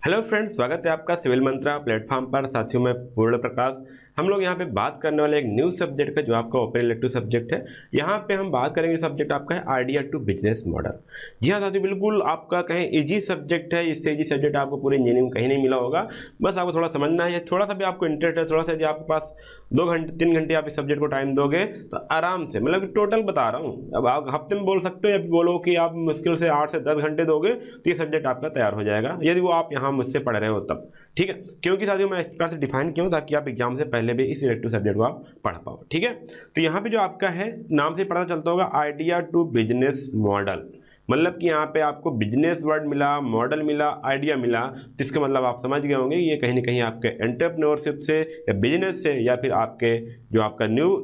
Hello friends, स्वागत है आपका सिविल मंत्रा प्लेटफॉर्म पर। साथियों मैं पूर्ण प्रकाश। हम लोग यहाँ पे बात करने वाले एक न्यू सब्जेक्ट का जो आपका ओपन इलेक्टिव सब्जेक्ट है। यहाँ पे हम बात करेंगे सब्जेक्ट आपका है आइडिया टू बिजनेस मॉडल। जी हाँ साथियों, बिल्कुल आपका कहें इजी सब्जेक्ट है। इससे इजी सब्जेक्ट आपको पूरे इंजीनियरिंग में कहीं नहीं मिला होगा। बस आपको थोड़ा समझना है, थोड़ा सा भी आपको इंटरेस्ट है, थोड़ा सा यदि आपके पास 2 घंटे 3 घंटे आप इस सब्जेक्ट को टाइम दोगे तो आराम से, मतलब टोटल बता रहा हूँ, अब आप हफ्ते में बोल सकते हो या बोलो कि आप मुश्किल से 8 से 10 घंटे दोगे तो ये सब्जेक्ट आपका तैयार हो जाएगा, यदि वो आप यहाँ मुझसे पढ़ रहे हो तब। ठीक है, क्योंकि साथियों मैं इस प्रकार से डिफाइन क्यों, ताकि आप एग्जाम से पहले भी इस इलेक्टिव सब्जेक्ट को आप पढ़ पाओ। ठीक है, तो यहाँ पे जो आपका है नाम से पता चलता होगा आइडिया टू बिजनेस मॉडल, मतलब कि यहाँ पे आपको बिजनेस वर्ड मिला, मॉडल मिला, आइडिया मिला, तो इसका मतलब आप समझ गए होंगे ये कहीं ना कहीं आपके एंटरप्रेन्योरशिप से या बिजनेस से या फिर आपके जो आपका न्यू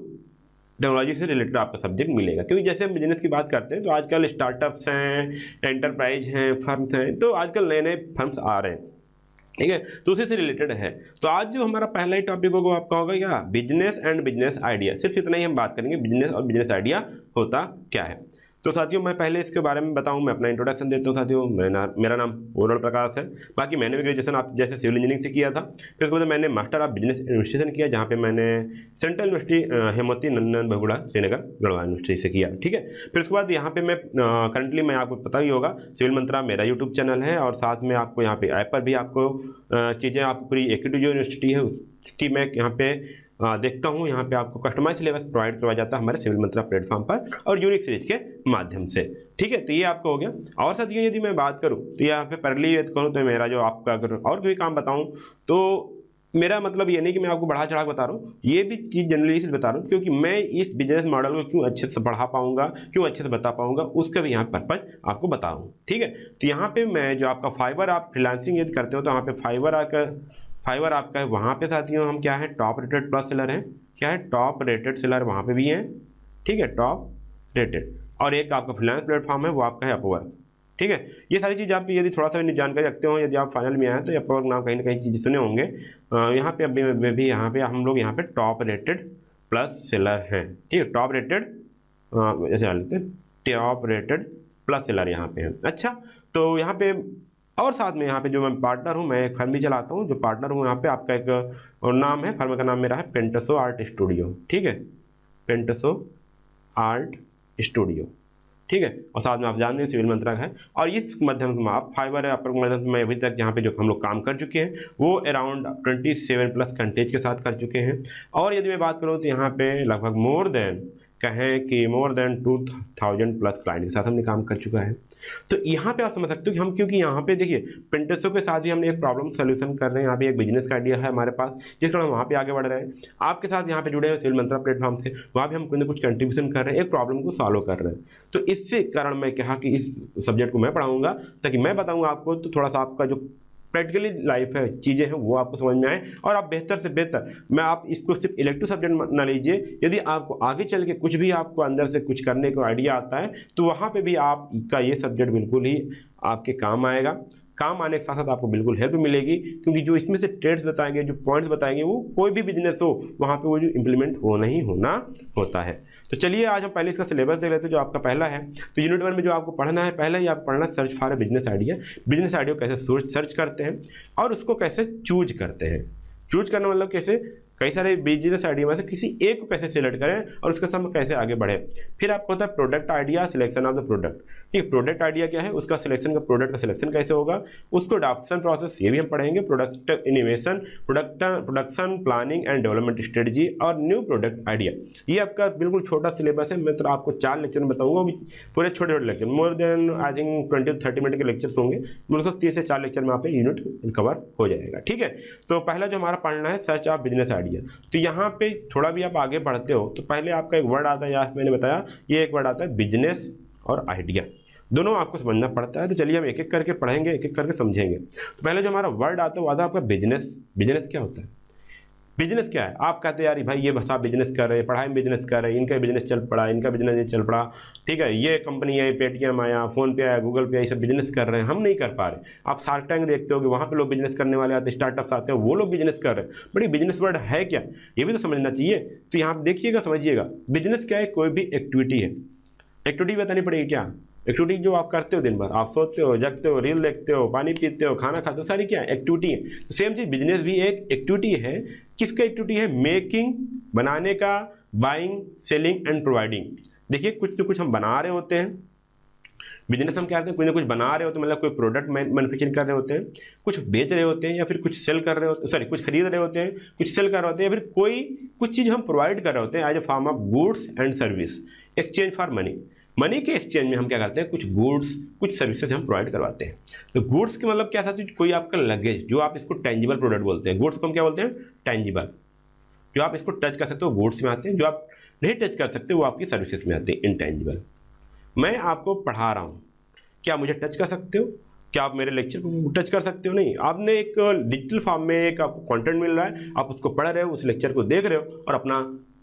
टेक्नोलॉजी से रिलेटेड आपका सब्जेक्ट मिलेगा। क्योंकि जैसे हम बिजनेस की बात करते हैं तो आजकल स्टार्टअप्स हैं, एंटरप्राइज हैं, फर्म्स हैं, तो आजकल नए नए फर्म्स आ रहे हैं। ठीक है, तो उसी से रिलेटेड है। तो आज जो हमारा पहला ही टॉपिक होगा आपका होगा क्या, बिजनेस एंड बिजनेस आइडिया। सिर्फ इतना ही हम बात करेंगे, बिजनेस और बिजनेस आइडिया होता क्या है। तो साथियों मैं पहले इसके बारे में बताऊं, मैं अपना इंट्रोडक्शन देता हूं। साथियों मेरा नाम पूर्ण प्रकाश है। बाकी मैंने भी ग्रेजुएशन आप जैसे सिविल इंजीनियरिंग से किया था, फिर उसके बाद मैंने मास्टर ऑफ बिजनेस एडमिनिस्ट्रेशन किया, जहाँ पे मैंने central university Hemvati Nandan Bahuguna Srinagar Garhwa university से किया। ठीक है, फिर उसके बाद यहाँ पे मैं करंटली मैं आपको पता ही होगा सिविल मंत्रा मेरा यूट्यूब चैनल है, और साथ में आपको यहाँ पे ऐप पर भी आपको चीज़ें आपको पूरी एक्टिव जो यूनिवर्सिटी है उसकी मैं यहाँ पे देखता हूँ। यहाँ पे आपको कस्टमाइज सिलेबस प्रोवाइड करवाया जाता है हमारे सिविल मंत्रा प्लेटफॉर्म पर और यूनिक सीरीज के माध्यम से। ठीक है, तो ये आपको हो गया। और साथियों यदि मैं बात करूँ तो यहाँ पे पहली बात करूँ तो मेरा जो आपका अगर और कोई काम बताऊँ तो मेरा मतलब ये नहीं कि मैं आपको बढ़ा चढ़ा बता रहा हूँ, ये भी चीज़ जनरली इसलिए बता रहा हूँ क्योंकि मैं इस बिजनेस मॉडल को क्यों अच्छे से पढ़ा पाऊंगा, क्यों अच्छे से बता पाऊंगा, उसका भी यहाँ पर्पज आपको बता रहा हूँ। ठीक है, तो यहाँ पे मैं जो आपका फाइबर आप फ्रीलांसिंग यदि करते हो तो यहाँ पे फाइवर आपका है, वहाँ पे साथियों हम क्या है, टॉप रेटेड प्लस सेलर हैं। क्या है, टॉप रेटेड सेलर वहाँ पे भी हैं। ठीक है, टॉप रेटेड। और एक आपका फ्रीलांस प्लेटफॉर्म है वो आपका है अपवर्क। ठीक है, ये सारी चीज़ आप यदि थोड़ा सा भी जानकारी रखते हो, यदि आप फाइनल में आए तो अपवर्क नाम कहीं ना कहीं चीज़ें सुने होंगे। यहाँ पे अभी भी यहाँ पे हम लोग यहाँ पे टॉप रेटेड प्लस सेलर हैं। ठीक है, टॉप रेटेड ऐसे डाल लेते हैं, टॉप रेटेड प्लस सेलर यहाँ पे है। अच्छा, तो यहाँ पे और साथ में यहाँ पे जो मैं पार्टनर हूँ, मैं एक फर्म भी चलाता हूँ, जो पार्टनर हूँ यहाँ पे आपका एक और नाम है, फर्म का नाम मेरा है पेंटसो आर्ट स्टूडियो। ठीक है, पेंटसो आर्ट स्टूडियो। ठीक है, और साथ में आप जानते हैं सिविल मंत्रा है। और इस माध्यम से आप फाइबर है अपर माध्यम में अभी तक यहाँ पे जो हम लोग काम कर चुके हैं वो अराउंड 27+ कंटेज के साथ कर चुके हैं। और यदि मैं बात करूँ तो यहाँ पे लगभग मोर देन 2000+ क्लाइंट के साथ हमने काम कर चुका है। तो यहाँ पे आप समझ सकते हो कि हम, क्योंकि यहाँ पे देखिए पेंटसो के साथ ही हमने एक प्रॉब्लम सोल्यूशन कर रहे हैं, यहाँ पे एक बिजनेस का आइडिया है हमारे पास, जिस कारण हम वहाँ पे आगे बढ़ रहे हैं। आपके साथ यहाँ पे जुड़े हैं सिविल मंत्रा प्लेटफॉर्म से, वहाँ भी हम कुछ ना कुछ कंट्रीब्यूशन कर रहे हैं, एक प्रॉब्लम को सॉल्व कर रहे हैं। तो इससे कारण मैं कहा कि इस सब्जेक्ट को मैं पढ़ाऊंगा ताकि मैं बताऊंगा आपको, तो थोड़ा सा आपका जो प्रैक्टिकली लाइफ है, चीज़ें हैं, वो आपको समझ में आए और आप बेहतर से बेहतर, मैं आप इसको सिर्फ इलेक्टिव सब्जेक्ट ना लीजिए, यदि आपको आगे चल के कुछ भी आपको अंदर से कुछ करने का आइडिया आता है तो वहाँ पे भी आपका ये सब्जेक्ट बिल्कुल ही आपके काम आएगा। काम आने के साथ साथ आपको बिल्कुल हेल्प मिलेगी, क्योंकि जो इसमें से ट्रेड्स बताएंगे, जो पॉइंट्स बताएंगे, वो कोई भी बिजनेस हो वहाँ पे वो जो इम्प्लीमेंट होना ही होना होता है। तो चलिए आज हम पहले इसका सिलेबस देख लेते हैं जो आपका पहला है। तो यूनिट 1 में जो आपको पढ़ना है, पहले ही आप पढ़ना search for business idea. Business idea को कैसे सर्च करते हैं और उसको कैसे चूज करते हैं। चूज करना मतलब कैसे, कई सारे बिजनेस आइडिया में से किसी एक को कैसे सिलेक्ट करें और उसके साथ कैसे आगे बढ़े। फिर आपको होता है product idea, selection of the product. ठीक, प्रोडक्ट आइडिया क्या है, उसका सिलेक्शन का, प्रोडक्ट का सिलेक्शन कैसे होगा, उसको अडॉप्शन प्रोसेस ये भी हम पढ़ेंगे, product innovation, production planning and development strategy और न्यू प्रोडक्ट आइडिया। ये आपका बिल्कुल छोटा सिलेबस है, मैं तो आपको 4 लेक्चर में बताऊंगा, पूरे छोटे छोटे lecture, more than I think 20-30 minute के लेक्चर्स होंगे, बिल्कुल 3 से 4 लेक्चर में आप यूनिट कवर हो जाएगा। ठीक है, तो पहला जो हमारा पढ़ना है सर्च ऑफ बिजनेस आइडिया। तो यहाँ पे थोड़ा भी आप आगे बढ़ते हो तो पहले आपका एक वर्ड आता है, या मैंने बताया ये एक वर्ड आता है बिजनेस और आइडिया, दोनों आपको समझना पड़ता है। तो चलिए हम एक एक करके पढ़ेंगे, एक एक करके समझेंगे। तो पहले जो हमारा वर्ड आता है वो आता है आपका बिजनेस। बिजनेस क्या होता है, बिजनेस क्या है। आप कहते हैं यार भाई ये बस आप बिजनेस कर रहे हैं, पढ़ाई में बिजनेस कर रहे हैं, इनका बिजनेस चल पड़ा, इनका बिजनेस नहीं चल पड़ा। ठीक है, ये कंपनी है, पेटीएम आया, फोन पे आया, गूगल पे आया, ये सब बिजनेस कर रहे हैं, हम नहीं कर पा रहे। आप शार्क टैंक देखते हो कि वहाँ पे लोग बिजनेस करने वाले आते हैं, स्टार्टअप्स आते हैं, वो लोग बिजनेस कर रहे हैं। बट ये बिजनेस वर्ड है क्या, ये भी तो समझना चाहिए। तो यहाँ देखिएगा, समझिएगा, बिजनेस क्या है, कोई भी एक्टिविटी है। एक्टिविटी बतानी पड़ेगी क्या, एक्टिविटी जो आप करते हो दिन भर, आप सोते हो, जगते हो, रील देखते हो, पानी पीते हो, खाना खाते हो, सारी क्या एक्टिविटी है। तो सेम चीज बिजनेस भी एक एक्टिविटी है। किसका एक्टिविटी है? मेकिंग, बनाने का, बाइंग, सेलिंग एंड प्रोवाइडिंग। देखिए कुछ न कुछ हम बना रहे होते हैं। बिजनेस हम क्या करते हैं? कुछ ना कुछ बना रहे होते हैं, मतलब कोई प्रोडक्ट मैन्युफैक्चरिंग कर रहे होते हैं, कुछ बेच रहे होते हैं, या फिर कुछ सेल कर रहे होते, सॉरी कुछ खरीद रहे होते हैं, कुछ सेल कर रहे होते हैं, या फिर कोई कुछ चीज़ हम प्रोवाइड कर रहे होते हैं as a form of goods and service, exchange for money. Money के एक्सचेंज में हम क्या करते हैं? कुछ गुड्स, कुछ सर्विसेज हम प्रोवाइड करवाते हैं। तो गुड्स के मतलब क्या था? कोई आपका लगेज, जो आप इसको टेंजिबल प्रोडक्ट बोलते हैं। गुड्स को हम क्या बोलते हैं? टेंजिबल। जो आप इसको टच कर सकते हो गुड्स में आते हैं, जो आप नहीं टच कर सकते वो आपकी सर्विसेज में आते हैं, इनटेंजिबल। मैं आपको पढ़ा रहा हूँ, क्या मुझे टच कर सकते हो? क्या आप मेरे लेक्चर को टच कर सकते हो? नहीं। आपने एक डिजिटल फॉर्म में एक आपको कंटेंट मिल रहा है, आप उसको पढ़ रहे हो, उस लेक्चर को देख रहे हो, और अपना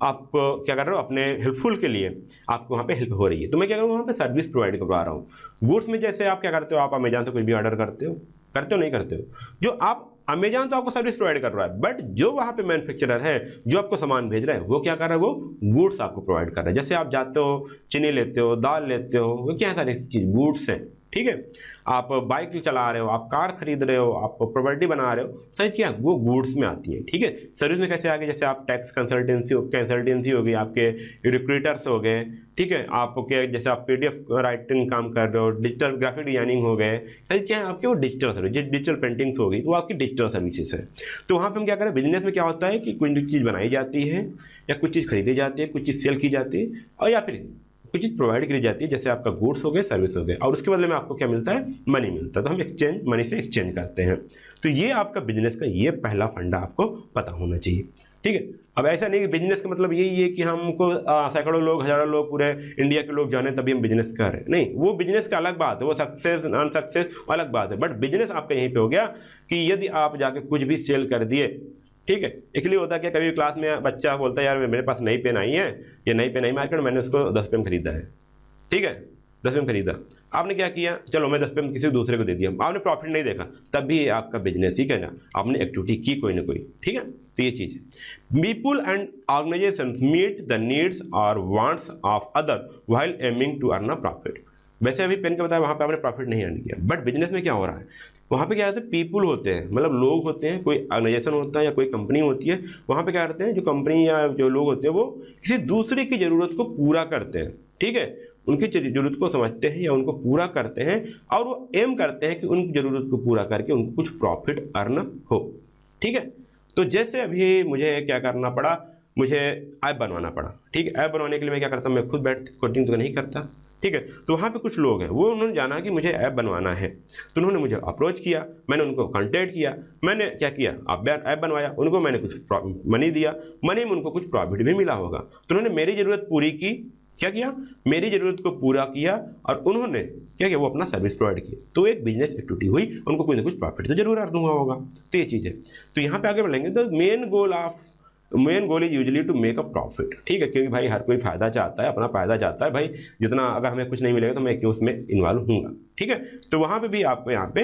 आप क्या कर रहे हो? अपने हेल्पफुल के लिए आपको वहाँ पे हेल्प हो रही है। तो मैं क्या करूँ? वहाँ पे सर्विस प्रोवाइड करवा रहा हूँ। गुड्स में जैसे आप क्या करते हो? आप अमेजन से कुछ भी ऑर्डर करते हो नहीं करते हो? जो आप अमेजन तो आपको सर्विस प्रोवाइड कर रहा है, बट जो वहाँ पे मैन्युफैक्चरर है, जो आपको सामान भेज रहा है, वो क्या कर रहा है? वो गुड्स आपको प्रोवाइड कर रहा है। जैसे आप जाते हो, चीनी लेते हो, दाल लेते हो, वो क्या सारी चीज गुड्स हैं, ठीक है। आप बाइक चला रहे हो, आप कार खरीद रहे हो, आप प्रॉपर्टी बना रहे हो, सारी क्या वो गुड्स में आती है, ठीक है। सर्विस में कैसे आगे? जैसे आप टैक्स कंसल्टेंसी हो गई, आपके रिक्रूटर्स हो गए, ठीक है। आपके जैसे आप पीडीएफ राइटिंग काम कर रहे हो, डिजिटल ग्राफिक डिजाइनिंग हो गए, सारी क्या है आपके? वो डिजिटल सर्विस, डिजिटल पेंटिंग्स हो गई, वो आपकी डिजिटल सर्विसेज है। तो वहाँ पे हम क्या करें? बिजनेस में क्या होता है कि कोई चीज़ बनाई जाती है, या कुछ चीज़ खरीदी जाती है, कुछ चीज़ सेल की जाती है, और या फिर कुछ चीज़ प्रोवाइड करी जाती है, जैसे आपका गुड्स हो गए, सर्विस हो गए, और उसके बदले में आपको क्या मिलता है? मनी मिलता है। तो हम एक्सचेंज, मनी से एक्सचेंज करते हैं। तो ये आपका बिजनेस का ये पहला फंडा आपको पता होना चाहिए, ठीक है। अब ऐसा नहीं कि बिजनेस का मतलब यही है कि हमको सैकड़ों लोग, हजारों लोग, पूरे इंडिया के लोग जाने तभी हम बिजनेस कर रहे हैं, नहीं। वो बिजनेस का अलग बात है, वो सक्सेस अनसक्सेस अलग बात है, बट बिजनेस आपका यहीं पे हो गया कि यदि आप जाके कुछ भी सेल कर दिए, ठीक है। इसलिए होता है कि कभी क्लास में बच्चा बोलता है यार मेरे पास नई पेन आई है, ये नई पेन आई मार्केट में, मैंने उसको 10 पेन खरीदा है, ठीक है, 10 पेन खरीदा। आपने क्या किया? चलो मैं 10 पेन किसी दूसरे को दे दिया, आपने प्रॉफिट नहीं देखा, तब भी आपका बिजनेस ही कहना, आपने एक्टिविटी की कोई ना कोई, ठीक है। तो ये चीज़ है। People and organisation meet the needs और wants of other while aiming to earn a profit. वैसे अभी पेन का बताया, वहाँ पे आपने प्रॉफिट नहीं अर्न किया, बट बिजनेस में क्या हो रहा है? वहाँ पे क्या होता है? पीपुल होते हैं, मतलब लोग होते हैं, कोई ऑर्गेनाइजेशन होता है या कोई कंपनी होती है। वहाँ पे क्या करते हैं? जो कंपनी या जो लोग होते हैं वो किसी दूसरे की ज़रूरत को पूरा करते हैं, ठीक है। उनकी ज़रूरत को समझते हैं या उनको पूरा करते हैं, और वो एम करते हैं कि उनकी ज़रूरत को पूरा करके उनको कुछ प्रॉफिट अर्न हो, ठीक है। तो जैसे अभी मुझे क्या करना पड़ा? मुझे ऐप बनवाना पड़ा, ठीक है। ऐप बनवाने के लिए मैं क्या करता हूँ? मैं खुद बैठ कोडिंग तो नहीं करता, ठीक है। तो वहाँ पे कुछ लोग हैं, वो उन्होंने जाना कि मुझे ऐप बनवाना है, तो उन्होंने मुझे अप्रोच किया, मैंने उनको कांटेक्ट किया, मैंने क्या किया? ऐप बनवाया, उनको मैंने कुछ मनी दिया, मनी में उनको कुछ प्रॉफिट भी मिला होगा, तो उन्होंने मेरी ज़रूरत पूरी की। क्या किया? मेरी ज़रूरत को पूरा किया, और उन्होंने क्या किया? वो अपना सर्विस प्रोवाइड की। तो एक बिजनेस एक्टिविटी हुई, उनको कुछ ना कुछ प्रॉफिट तो जरूर अर्न हुआ होगा। तो ये चीज़ है। तो यहाँ पे आगे बढ़ेंगे तो main goal is usually to make a profit, ठीक है। क्योंकि भाई हर कोई फायदा चाहता है, अपना फायदा चाहता है भाई, जितना अगर हमें कुछ नहीं मिलेगा तो मैं क्यों उसमें इन्वॉल्व हूँगा, ठीक है। तो वहाँ पे भी आपको यहाँ पे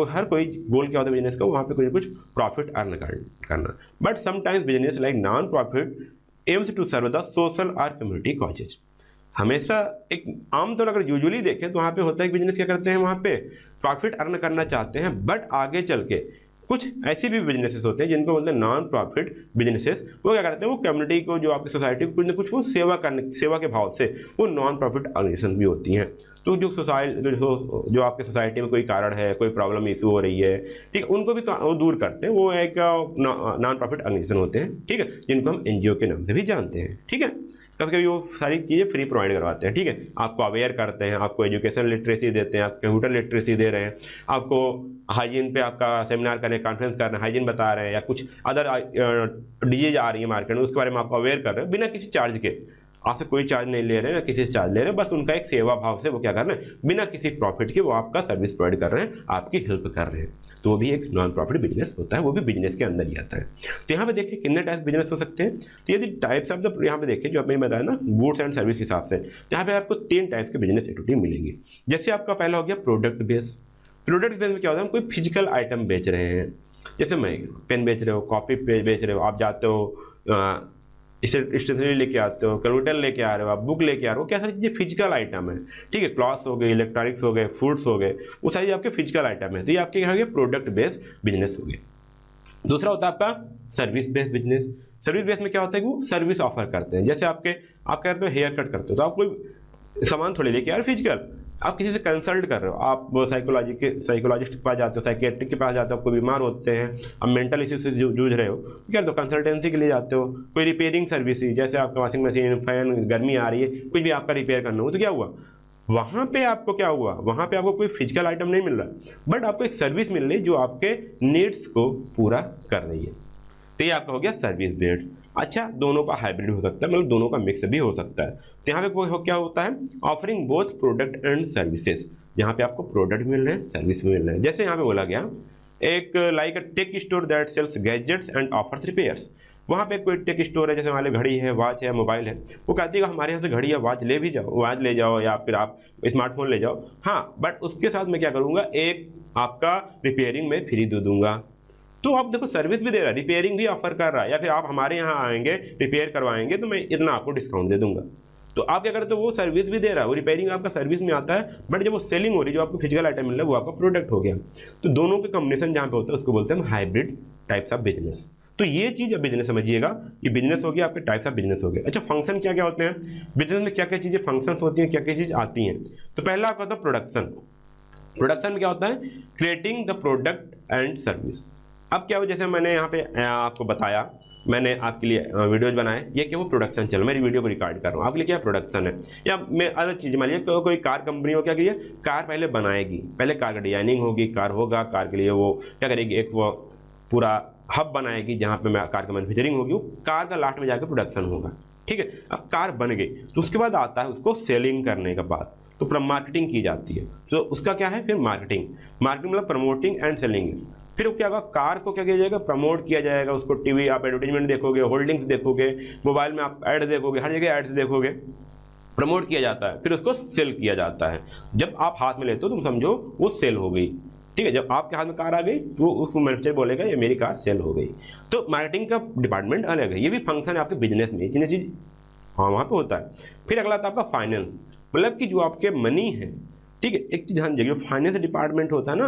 हर कोई गोल क्या होता है बिजनेस का? वहाँ पे कुछ प्रॉफिट अर्न करना। But sometimes business like non profit aims to serve the social और कम्युनिटी कॉजेज। हमेशा एक आमतौर अगर यूजुअली देखें तो वहाँ पे होता है कि बिजनेस क्या करते हैं? वहाँ पे प्रॉफिट अर्न करना चाहते हैं, बट आगे चल के कुछ ऐसे भी बिजनेसेस होते हैं जिनको बोलते हैं नॉन प्रॉफिट बिजनेसेस। वो क्या करते हैं? वो कम्युनिटी को, जो आपकी सोसाइटी को कुछ ना कुछ वो सेवा के भाव से वो नॉन प्रॉफिट ऑर्गेनाइजेशन भी होती हैं। तो जो जो आपके सोसाइटी में कोई कारण है, कोई प्रॉब्लम इशू हो रही है, ठीक है, उनको भी वो दूर करते हैं। वो एक नॉन प्रॉफिट ऑर्गेनाइजेशन होते हैं, ठीक है, जिनको हम NGO के नाम से भी जानते हैं, ठीक है। कभी कभी वो सारी चीज़ें फ्री प्रोवाइड करवाते हैं, ठीक है। आपको अवेयर करते हैं, आपको एजुकेशन लिटरेसी देते हैं, आप कंप्यूटर लिटरेसी दे रहे हैं, आपको हाइजीन पे आपका सेमिनार करने, कॉन्फ्रेंस कर रहे हैं, हाइजीन बता रहे हैं, या कुछ अदर डिजीज आ रही है मार्केट में, उसके बारे में आपको अवेयर कर रहे हैं बिना किसी चार्ज के। आपसे कोई चार्ज नहीं ले रहे हैं, ना किसी से चार्ज ले रहे हैं, बस उनका एक सेवा भाव से वो क्या कर रहे हैं? बिना किसी प्रॉफिट के वो आपका सर्विस प्रोवाइड कर रहे हैं, आपकी हेल्प कर रहे हैं। तो वो भी एक नॉन प्रॉफिट बिजनेस होता है, वो भी बिजनेस के अंदर ही आता है। तो यहाँ पे देखिए कितने टाइप्स बिजनेस हो सकते हैं। तो यदि टाइप्स ऑफ द यहाँ पे देखिए, जो आपने बताया ना गुड्स एंड सर्विस के हिसाब से, यहाँ पे आपको 3 टाइप्स के बिजनेस एक्टिविटी मिलेंगी। जैसे आपका पहला हो गया प्रोडक्ट बेस। प्रोडक्ट बेस में क्या होता है? हम कोई फिजिकल आइटम बेच रहे हैं, जैसे मैं पेन बेच रहे हो, कॉपी बेच रहे हो, आप जाते हो स्टेशनरी लेके आते हो, कैलकुलेटर लेके आ रहे हो, आप बुक लेके आ रहे हो, क्या सारी चीज़ें फिजिकल आइटम है। ठीक है, क्लॉथ्स हो गए, इलेक्ट्रॉनिक्स हो गए, फूड्स हो गए, वो सारी आपके फिजिकल आइटम है। तो ये आपके क्या हो गया, प्रोडक्ट बेस्ड बिजनेस हो गया। दूसरा होता है आपका service based business. Service based में क्या होता है कि वो सर्विस ऑफर करते हैं। जैसे आप कहते हो हेयर कट करते हो, तो आप कोई सामान थोड़ी लेके आ रहे फिजिकल, आप किसी से कंसल्ट कर रहे हो, आप साइकोलॉजिस्ट के पास जाते हो, साइकेट्रिक के पास जाते हो, आपको बीमार होते हैं, अब मेंटल इश्यू से जूझ रहे हो, तो क्या तो कंसल्टेंसी के लिए जाते हो। कोई रिपेयरिंग सर्विस ही, जैसे आपका वॉशिंग मशीन, फैन, गर्मी आ रही है, कुछ भी आपका रिपेयर करना हो, तो क्या हुआ वहाँ पे आपको क्या हुआ, वहाँ पे आपको कोई फिजिकल आइटम नहीं मिल रहा, बट आपको एक सर्विस मिल रही है जो आपके नीड्स को पूरा कर रही है। तो ये आपका हो गया सर्विस बेस्ड। अच्छा, दोनों का हाइब्रिड हो सकता है, मतलब दोनों का मिक्स भी हो सकता है। तो यहाँ पे क्या होता है, offering both product and services. यहाँ पे आपको प्रोडक्ट मिल रहे हैं, सर्विस भी मिल रहे हैं। जैसे यहाँ पे बोला गया एक like a tech store that sells gadgets and offers repairs. वहाँ पे कोई टेक स्टोर है, जैसे हमारे घड़ी है, वॉच है, मोबाइल है, वो कहती है हमारे यहाँ से घड़ी या वॉच ले भी जाओ, वॉच ले जाओ या फिर आप स्मार्टफोन ले जाओ, हाँ, बट उसके साथ मैं क्या करूँगा, एक आपका रिपेयरिंग में फ्री दे दूंगा। तो आप देखो सर्विस भी दे रहा है, रिपेयरिंग भी ऑफर कर रहा है, या फिर आप हमारे यहाँ आएंगे रिपेयर करवाएंगे तो मैं इतना आपको डिस्काउंट दे दूंगा। तो आप क्या करते हो, वो सर्विस भी दे रहा है, वो रिपेयरिंग आपका सर्विस में आता है, बट जब वो सेलिंग हो रही है, जो आपको फिजिकल आइटम मिल रहा है, वो आपका प्रोडक्ट हो गया। तो दोनों के कॉम्बिनेशन जहाँ पे होता है उसको बोलते हैं हाइब्रिड टाइप्स ऑफ बिजनेस। तो ये चीज़ अब बिजनेस समझिएगा, ये बिजनेस हो गया, आपके टाइप्स ऑफ बिजनेस हो गए। अच्छा, फंक्शन क्या क्या होते हैं बिजनेस में, क्या क्या चीज़ें फंक्शंस होती हैं, क्या क्या चीज़ आती हैं। तो पहला आपका होता है प्रोडक्शन। प्रोडक्शन में क्या होता है, creating the product and service. अब क्या हो, जैसे मैंने यहाँ पे आपको बताया, मैंने आपके लिए वीडियोज बनाए, ये क्या वो प्रोडक्शन चल, मेरी वीडियो को रिकॉर्ड कर रहा हूँ, आपके लिए क्या प्रोडक्शन है। या मैं अदर चीज़ मान लीजिए कोई कार कंपनी हो, क्या करिए, कार पहले बनाएगी, पहले कार का डिजाइनिंग होगी, कार होगा, कार के लिए वो क्या करेगी, एक वो पूरा हब बनाएगी जहाँ पे कार का मैन्युफैक्चरिंग होगी, वो कार का लास्ट में जाकर प्रोडक्शन होगा। ठीक है, अब कार बन गई तो उसके बाद आता है उसको सेलिंग करने के बाद, तो मार्केटिंग की जाती है। तो उसका क्या है फिर मार्केटिंग मतलब प्रमोटिंग एंड सेलिंग। फिर क्या होगा, कार को क्या किया जाएगा, प्रमोट किया जाएगा, उसको टीवी आप एडवर्टीजमेंट देखोगे, होल्डिंग्स देखोगे, मोबाइल में आप ऐड देखोगे, हर जगह एड्स देखोगे, प्रमोट किया जाता है। फिर उसको सेल किया जाता है। जब आप हाथ में लेते हो तुम समझो वो सेल हो गई। ठीक है, जब आपके हाथ में कार आ गई तो उसको मैनेजर बोलेगा ये मेरी कार सेल हो गई। तो मार्केटिंग का डिपार्टमेंट अलग है, ये भी फंक्शन है आपके बिजनेस में, जिन्हें चीज़ हाँ वहाँ पे होता है। फिर अगला आता है आपका फाइनेंस, मतलब कि जो आपके मनी है। ठीक है, एक चीज़ ध्यान दीजिए, फाइनेंस डिपार्टमेंट होता है ना,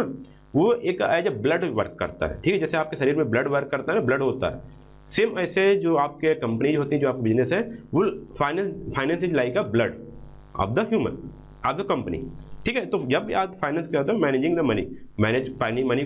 वो एक एज ए ब्लड वर्क करता है। ठीक है, जैसे आपके शरीर में ब्लड वर्क करता है ना, ब्लड होता है, सेम ऐसे जो आपके कंपनीज होती है, जो आपका बिजनेस है, वो finance is like a blood of the human of the company. ठीक है, तो जब आप फाइनेंस क्या होता है, मैनेजिंग द मनी, मनी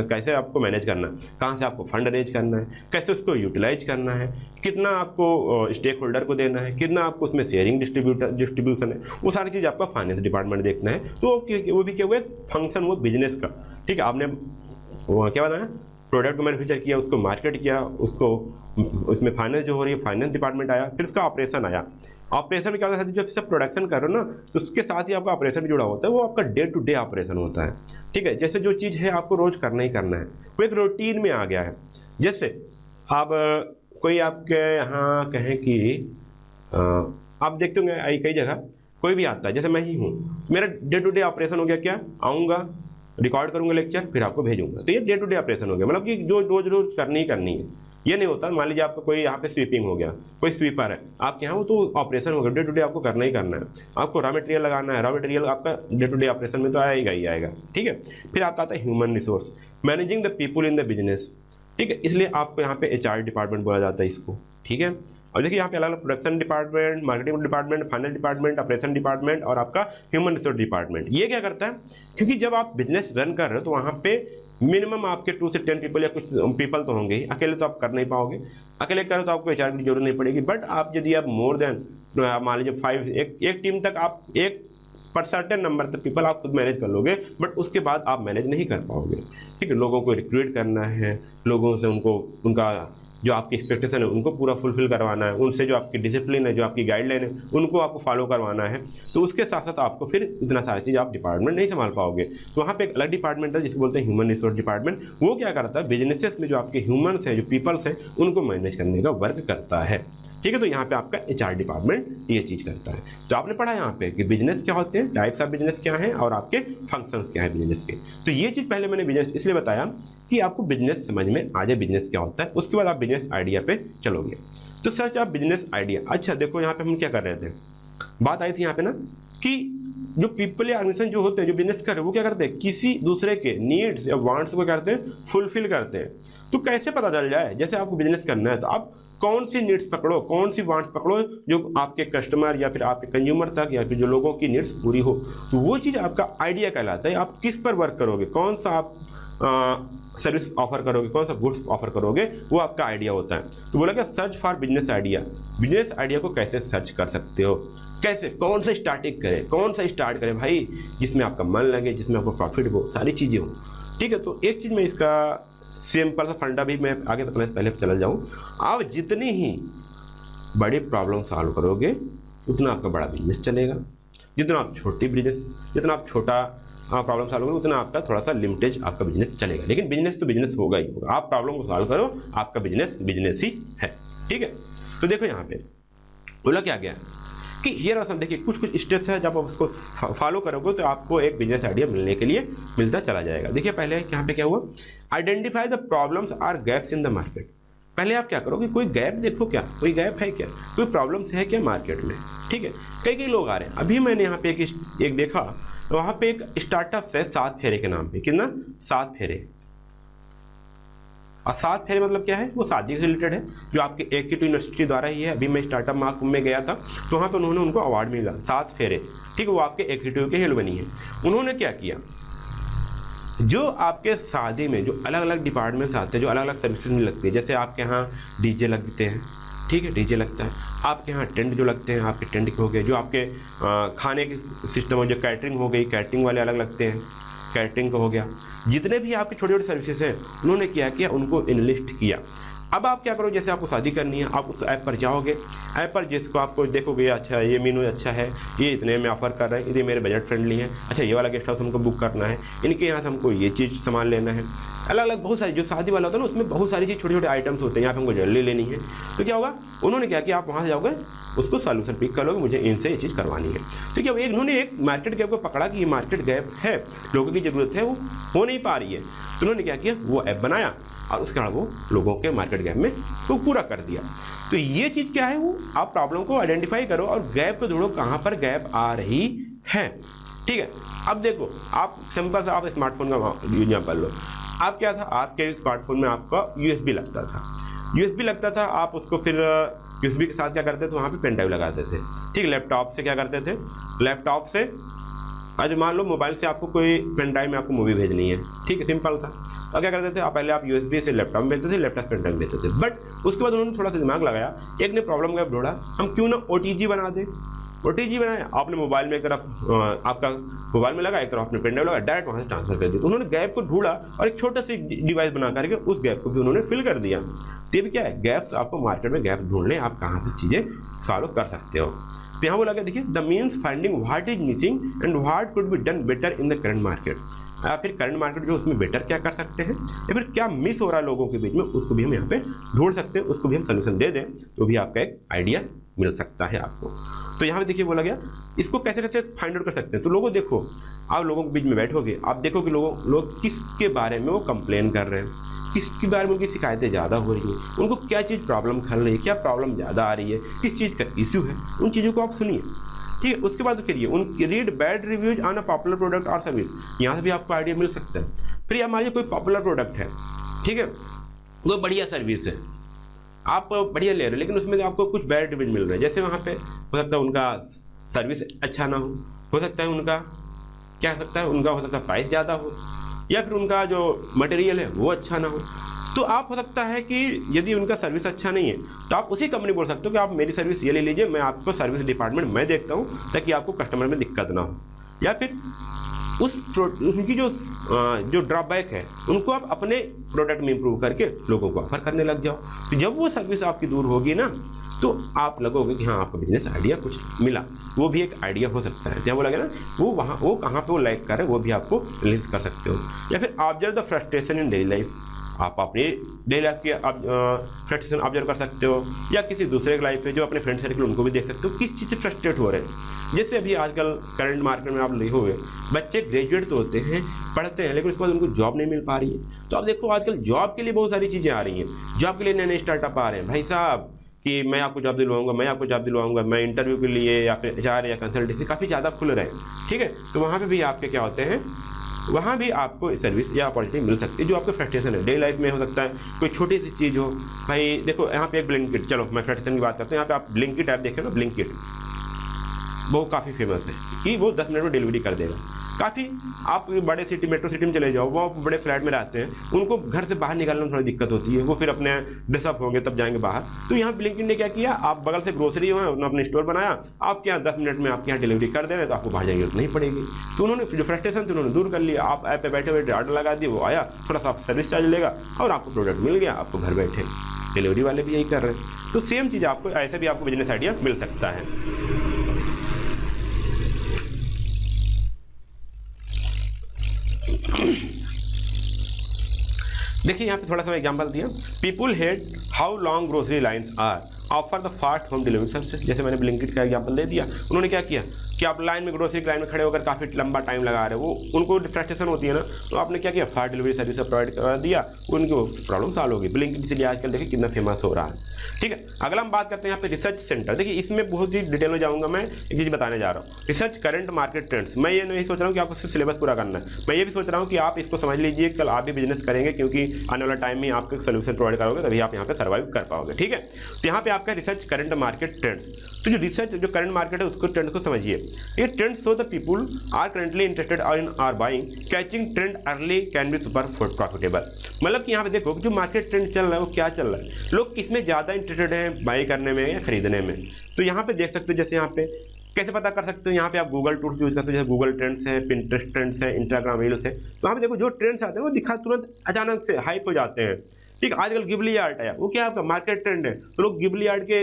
कैसे आपको मैनेज करना है, कहाँ से आपको फंड रेज करना है, कैसे उसको यूटिलाइज करना है, कितना आपको स्टेक होल्डर को देना है, कितना आपको उसमें शेयरिंग डिस्ट्रीब्यूशन है, वो सारी चीज़ आपका फाइनेंस डिपार्टमेंट देखना है। तो वो भी क्या हुआ, फंक्शन हुआ बिजनेस का। ठीक है, आपने क्या बताया, प्रोडक्ट को मैन्युफैक्चर किया, उसको मार्केट किया, उसको उसमें फाइनेंस जो हो रही है, फाइनेंस डिपार्टमेंट आया, फिर उसका ऑपरेशन आया। ऑपरेशन में क्या होता है, जब सब प्रोडक्शन कर रहे हो ना, तो उसके साथ ही आपका ऑपरेशन भी जुड़ा होता है, वो आपका डे टू डे ऑपरेशन होता है। ठीक है, जैसे जो चीज़ है आपको रोज करना ही करना है, वो एक रूटीन में आ गया है। जैसे आप कोई आपके यहाँ कहें कि आप देखते होंगे कई जगह कोई भी आता है, जैसे मैं ही हूँ, मेरा डे टू डे ऑपरेशन हो गया, क्या आऊँगा, रिकॉर्ड करूँगा लेक्चर, फिर आपको भेजूंगा, तो ये डे टू डे ऑपरेशन हो गया, मतलब कि जो रोज करनी ही करनी है। ये नहीं होता, मान लीजिए आपका कोई यहाँ पे स्वीपिंग हो गया, कोई स्वीपर है आपके यहाँ, वो तो ऑपरेशन हो गया, डे टू डे आपको करना ही करना है। आपको रॉ मटेरियल लगाना है, रॉ मटेरियल आपका डे टू डे ऑपरेशन में तो आएगा ही आएगा। ठीक है, फिर आपका आता है human resource, managing the people in the business. ठीक है, इसलिए आपको यहाँ पे HR डिपार्टमेंट बोला जाता है इसको। ठीक है, और देखिए यहाँ पे अलग अलग production department, marketing department, finance department, operation department और आपका ह्यूमन रिसोर्स डिपार्टमेंट। ये क्या करता है, क्योंकि जब आप बिजनेस रन कर रहे हो तो वहाँ पे मिनिमम आपके 2 से 10 पीपल या कुछ पीपल तो होंगे ही, अकेले तो आप कर नहीं पाओगे, अकेले करो तो आपको HR की जरूरत नहीं पड़ेगी। बट आप यदि आप मोर देन मान लीजिए 5 एक टीम तक आप एक पर सर्टेन नंबर तक पीपल आप खुद मैनेज कर लोगे, बट उसके बाद आप मैनेज नहीं कर पाओगे। ठीक है, लोगों को रिक्रूट करना है, लोगों से उनका जो आपकी एक्सपेक्टेशन है उनको पूरा फुलफिल करवाना है, उनसे जो आपकी डिसिप्लिन है, जो आपकी गाइडलाइन है, उनको आपको फॉलो करवाना है। तो उसके साथ साथ आपको फिर इतना सारी चीज़ आप डिपार्टमेंट नहीं संभाल पाओगे। तो वहाँ पे एक अलग डिपार्टमेंट है जिसको बोलते हैं ह्यूमन रिसोर्स डिपार्टमेंट। वो क्या करता है, बिजनेसेस में जो आपके ह्यूमन्स हैं, जो पीपल्स हैं, उनको मैनेज करने का वर्क करता है। ठीक है। तो यहाँ पे आपका HR डिपार्टमेंट ये चीज़ करता है। तो आपने पढ़ा यहाँ पे कि बिजनेस क्या होते हैं, टाइप्स ऑफ बिजनेस क्या हैं और आपके फंक्शंस क्या हैं बिजनेस के। तो ये चीज़ पहले मैंने बिजनेस इसलिए बताया कि आपको बिजनेस समझ में आ जाए बिजनेस क्या होता है, उसके बाद आप बिजनेस आइडिया पे चलोगे। तो सर्च आप बिजनेस आइडिया। अच्छा देखो यहाँ पे हम क्या कर रहे थे, बात आई थी यहाँ पे ना कि जो पीपल या ऑर्गेनाइजेशन जो होते हैं जो बिजनेस कर रहे हैं वो क्या करते हैं, किसी दूसरे के नीड्स या वांट्स को करते हैं, फुलफिल करते हैं। तो कैसे पता चल जाए, जैसे आपको बिजनेस करना है तो आप कौन सी नीड्स पकड़ो, कौन सी वांट्स पकड़ो जो आपके कस्टमर या फिर आपके कंज्यूमर तक या फिर जो लोगों की नीड्स पूरी हो। तो वो चीज़ आपका आइडिया कहलाता है। आप किस पर वर्क करोगे, कौन सा आप सर्विस ऑफर करोगे, कौन सा गुड्स ऑफर करोगे, वो आपका आइडिया होता है। तो बोला क्या, search for business idea. Business idea को कैसे सर्च कर सकते हो, कैसे, कौन सा स्टार्टिंग करें, कौन सा स्टार्ट करें भाई, जिसमें आपका मन लगे, जिसमें आपको प्रॉफिट हो, सारी चीज़ें हो। ठीक है। तो एक चीज़ मैं इसका सिंपल सा फंडा भी मैं आगे बताने से पहले चला जाऊँ, आप जितनी ही बड़ी प्रॉब्लम सॉल्व करोगे उतना आपका बड़ा बिजनेस चलेगा। जितना आप छोटा प्रॉब्लम सॉल्व करोगे उतना आपका थोड़ा सा लिमिटेज आपका बिजनेस चलेगा। लेकिन बिजनेस तो बिजनेस होगा ही होगा। आप प्रॉब्लम को सॉल्व करो, आपका बिजनेस बिजनेस ही है। ठीक है। तो देखो यहाँ पे बोला क्या गया कि हियर आर सम, देखिए कुछ स्टेप्स है, जब आप उसको फॉलो करोगे तो आपको एक बिजनेस आइडिया मिलने के लिए मिलता चला जाएगा। देखिए पहले यहाँ पे क्या हुआ, identify the problems or gaps in the market. पहले आप क्या करोगे, कोई गैप देखो, क्या कोई गैप है, क्या कोई प्रॉब्लम्स है क्या मार्केट में। ठीक है। कई लोग आ रहे हैं। अभी मैंने यहाँ पे एक देखा, वहाँ पे एक स्टार्टअप है 7 फेरे के नाम पे। कितना, 7 फेरे। और 7 फेरे मतलब क्या है, वो शादी से रिलेटेड है, जो आपके एक यूनिवर्सिटी द्वारा ही है। अभी मैं स्टार्टअप महाकुंभ में गया था तो वहाँ पे उन्होंने उनको अवार्ड मिला 7 फेरे। ठीक है। वो आपके एग्जीक्यूटिव के हेल बनी है। उन्होंने क्या किया, जो आपके शादी में जो अलग अलग डिपार्टमेंट्स आते हैं, जो अलग अलग सर्विसेज में लगती है, जैसे आपके यहाँ डीजे लगते हैं, ठीक है, डीजे लगता है, आपके यहाँ टेंट जो लगते हैं, आपके टेंट के हो गए, जो आपके खाने के सिस्टम हो, जो कैटरिंग हो गई, कैटरिंग वाले अलग लगते हैं, कैटरिंग का हो गया। जितने भी आपके छोटे छोटे सर्विसेज हैं उन्होंने क्या किया, उनको इनलिस्ट किया। अब आप क्या करो, जैसे आपको शादी करनी है, आप उस ऐप पर जाओगे, ऐप पर जिसको आपको देखोगे, अच्छा ये मेनू अच्छा है, ये इतने में ऑफर कर रहे हैं, ये मेरे बजट फ्रेंडली है, अच्छा ये वाला गेस्ट हाउस हमको बुक करना है, इनके यहाँ से हमको ये चीज़ सामान लेना है। अलग अलग बहुत सारी, जो शादी वाला होता है ना उसमें बहुत सारी चीज़ छोटे छोटे आइटम्स होते हैं, यहाँ पे हमको ज्वेलरी लेनी है। तो क्या होगा, उन्होंने क्या किया, आप वहाँ से जाओगे, उसको सॉल्यूशन पिक कर लोगे, मुझे इनसे ये चीज़ करवानी है। तो क्या उन्होंने एक मार्केट गैप को पकड़ा कि ये मार्केट गैप है, लोगों की ज़रूरत है, वो हो नहीं पा रही है। तो उन्होंने क्या किया, वो ऐप बनाया और उसके बाद वो लोगों के मार्केट गैप में तो पूरा कर दिया। तो ये चीज़ क्या है, वो आप प्रॉब्लम को आइडेंटिफाई करो और गैप को ढूंढो, कहाँ पर गैप आ रही है। ठीक है। अब देखो, आप सिंपल सा आप स्मार्टफोन का एग्जाम्पल लो। आप क्या था, आपके स्मार्टफोन में आपका USB लगता था, USB लगता था, आप उसको फिर USB के साथ क्या करते थे, वहाँ पे पेन ड्राइव लगाते थे। ठीक है। लैपटॉप से क्या करते थे, लैपटॉप से आज मान लो मोबाइल से आपको कोई पेन ड्राइव में आपको मूवी भेजनी है, ठीक है, सिंपल था। और क्या करते थे आप, पहले आप USB से लैपटॉप में भेजते थे, लैपटॉप पेन ड्राइव भेजते थे। बट उसके बाद उन्होंने थोड़ा सा दिमाग लगाया, एक ने प्रॉब्लम का ढूंढा, हम क्यों ना OTG बना दें। OTG बनाया, आपने मोबाइल में एक तरफ आपका मोबाइल में लगा, एक तरफ आपने पेन ड्राइव लगा, डायरेक्ट वहाँ से ट्रांसफर कर दिया। उन्होंने गैप को ढूंढा और एक छोटा सा डिवाइस बना करके उस गैप को भी उन्होंने फिल कर दिया। तो ये भी क्या है, गैप, आपको मार्केट में गैप ढूंढने आप कहाँ से चीज़ें सॉल्व कर सकते हो। तो यहाँ बोला गया, देखिए the means finding what is missing and what could be done better in the current market. या फिर करंट मार्केट जो उसमें बेटर क्या कर सकते हैं, या फिर क्या मिस हो रहा है लोगों के बीच में, उसको भी हम यहाँ पे ढूंढ सकते हैं, उसको भी हम सोल्यूशन दे दें तो भी आपका एक आइडिया मिल सकता है आपको। तो यहाँ पे देखिए बोला गया, इसको कैसे कैसे फाइंड आउट कर सकते हैं। तो लोगों देखो, आप लोगों के बीच में बैठोगे, आप देखो कि लोग किसके बारे में वो कंप्लेन कर रहे हैं, किसके बारे में उनकी शिकायतें ज़्यादा हो रही हैं, उनको क्या चीज़ प्रॉब्लम खल रही है, क्या प्रॉब्लम ज़्यादा आ रही है, किस चीज़ का इशू है, उन चीज़ों को आप सुनिए। ठीक है। उसके बाद फिर ये उनकी read bad reviews on a popular product और सर्विस, यहाँ से भी आपको आइडिया मिल सकता है। फिर हमारे कोई पॉपुलर प्रोडक्ट है, ठीक है, वो बढ़िया सर्विस है, आप बढ़िया ले रहे हो, लेकिन उसमें आपको कुछ बैड रिव्यूज मिल रहे हैं। जैसे वहाँ पे हो सकता है उनका सर्विस अच्छा ना हो सकता है उनका क्या हो सकता है, उनका हो सकता है प्राइस ज़्यादा हो, या फिर उनका जो मटेरियल है वो अच्छा ना हो। तो आप हो सकता है कि यदि उनका सर्विस अच्छा नहीं है तो आप उसी कंपनी बोल सकते हो कि आप मेरी सर्विस ये ले लीजिए, मैं आपको सर्विस डिपार्टमेंट मैं देखता हूँ ताकि आपको कस्टमर में दिक्कत ना हो। या फिर उनकी जो ड्रॉबैक है उनको आप अपने प्रोडक्ट में इंप्रूव करके लोगों को ऑफर करने लग जाओ। तो जब वो सर्विस आपकी दूर होगी ना, तो आप लगोगे कि हाँ आपका बिजनेस आइडिया कुछ मिला, वो भी एक आइडिया हो सकता है। जब वो लगे ना वो कहाँ पे वो लाइक कर रहे हैं, वो भी आपको रिलीज कर सकते हो। या फिर observe the frustration in daily life, आप अपनी डेली लाइफ की फ्रस्ट्रेशन ऑब्जर्व कर सकते हो, या किसी दूसरे की लाइफ पे जो अपने फ्रेंड सर्कल उनको भी देख सकते हो किस चीज़ से फ्रस्ट्रेट हो रहे हैं। जैसे अभी आजकल करंट मार्केट में आप लिखे हुए बच्चे ग्रेजुएट तो होते हैं, पढ़ते हैं, लेकिन उसके बाद उनको जॉब नहीं मिल पा रही है। तो आप देखो आजकल जॉब के लिए बहुत सारी चीज़ें आ रही हैं, जॉब के लिए नए नए स्टार्टअप आ रहे हैं भाई साहब, कि मैं आपको जॉब दिलवाऊंगा, मैं आपको जॉब दिलवाऊंगा, मैं इंटरव्यू के लिए या फिर HR या कंसल्टेंसी काफ़ी ज़्यादा खुल रहे हैं। ठीक है, तो वहाँ पे भी आपके क्या होते हैं, वहाँ भी आपको सर्विस या अपॉर्चुनिटी मिल सकती है जो आपको फ्रस्ट्रेशन है। डेली लाइफ में हो सकता है कोई छोटी सी चीज़ हो, भाई देखो यहाँ पे एक ब्लिंकिट, चलो मैं फ्रस्ट्रेशन की बात करता हूँ, यहाँ पे आप ब्लिंकिट ऐप देखें ना, ब्लिंकिट वो काफ़ी फेमस है कि वो 10 मिनट में डिलीवरी कर देगा। काफ़ी आप बड़े सिटी, मेट्रो सिटी में चले जाओ, वो बड़े फ्लैट में रहते हैं, उनको घर से बाहर निकलने में थोड़ी दिक्कत होती है, वो फिर अपने ड्रेसअप होंगे तब जाएंगे बाहर। तो यहाँ ब्लिंकिट ने क्या किया, आप बगल से ग्रोसरी हो, उन्होंने अपने स्टोर बनाया, आपके यहाँ 10 मिनट में आपके यहाँ डिलीवरी कर दे रहे हैं, तो आपको बाहर जाएंगे नहीं पड़ेगी। तो उन्होंने जो फ्रस्ट्रेशन थी उन्होंने दूर कर लिया। आप ऐप पे बैठे बैठे ऑर्डर लगा दिए, वो आया, थोड़ा सा सर्विस चार्ज लेगा और आपको प्रोडक्ट मिल गया, आपको घर बैठे। डिलीवरी वाले भी यही कर रहे हैं। तो सेम चीज़ आपको ऐसे भी आपको बिजनेस आइडिया मिल सकता है। देखिए यहाँ पे थोड़ा सा एग्जांपल दिया, people hate how long grocery lines are offer the fast home delivery service. जैसे मैंने ब्लिंकिट का एग्जांपल दे दिया, उन्होंने क्या किया कि आप लाइन में, ग्रोसरी लाइन में खड़े होकर काफ़ी लंबा टाइम लगा रहे हो, वो उनको फ्रस्ट्रेशन होती है ना, तो आपने क्या किया, फास्ट डिलीवरी सर्विस प्रोवाइड करा दिया, उनकी प्रॉब्लम सॉल्व होगी। ब्लिंकिट इसलिए आजकल देखिए कितना फेमस हो रहा है। ठीक है, अगला हम बात करते हैं यहाँ पे रिसर्च सेंटर। देखिए इसमें बहुत ही डिटेल में जाऊँगा, मैं एक चीज़ बताने जा रहा हूँ, रिसर्च करंट मार्केट ट्रेंड्स। मैं ये नहीं सोच रहा हूँ कि आपको सिर्फ सिलेबस पूरा करना है, मैं ये भी सोच रहा हूँ कि आप इसको समझ लीजिए, कल आप भी बिजनेस करेंगे, क्योंकि आने वाला टाइम में आपको सोल्यूशन प्रोवाइड करोगे तभी आप यहाँ पे सर्वाइव कर पाओगे। ठीक है, तो यहाँ पे आपका रिसर्च करंट मार्केट ट्रेंड्स। तो जो रिसर्च, जो करंट मार्केट है उसको, ट्रेंड को समझिए। ये trend so the people are currently interested in or buying, catching trend early can be super profitable. मतलब कि यहाँ पे देखो जो मार्केट ट्रेंड चल रहा है वो क्या चल रहा है, लोग किसमें ज़्यादा इंटरेस्टेड हैं, बाई करने में या खरीदने में। तो यहाँ पे देख सकते हो, जैसे यहाँ पे कैसे पता कर सकते हो, यहाँ पे आप गूगल टूल्स यूज कर सकते हो, जैसे गूगल ट्रेंड्स है, पिंटरेस्ट ट्रेंड्स है, इंस्टाग्राम रील्स है। तो यहाँ पे देखो जो ट्रेंड्स आते हैं वो दिखा तुरंत अचानक से हाइप हो जाते हैं। ठीक, आजकल गिबली आर्ट है, वो क्या आपका मार्केट ट्रेंड है, तो लोग गिबली आर्ट के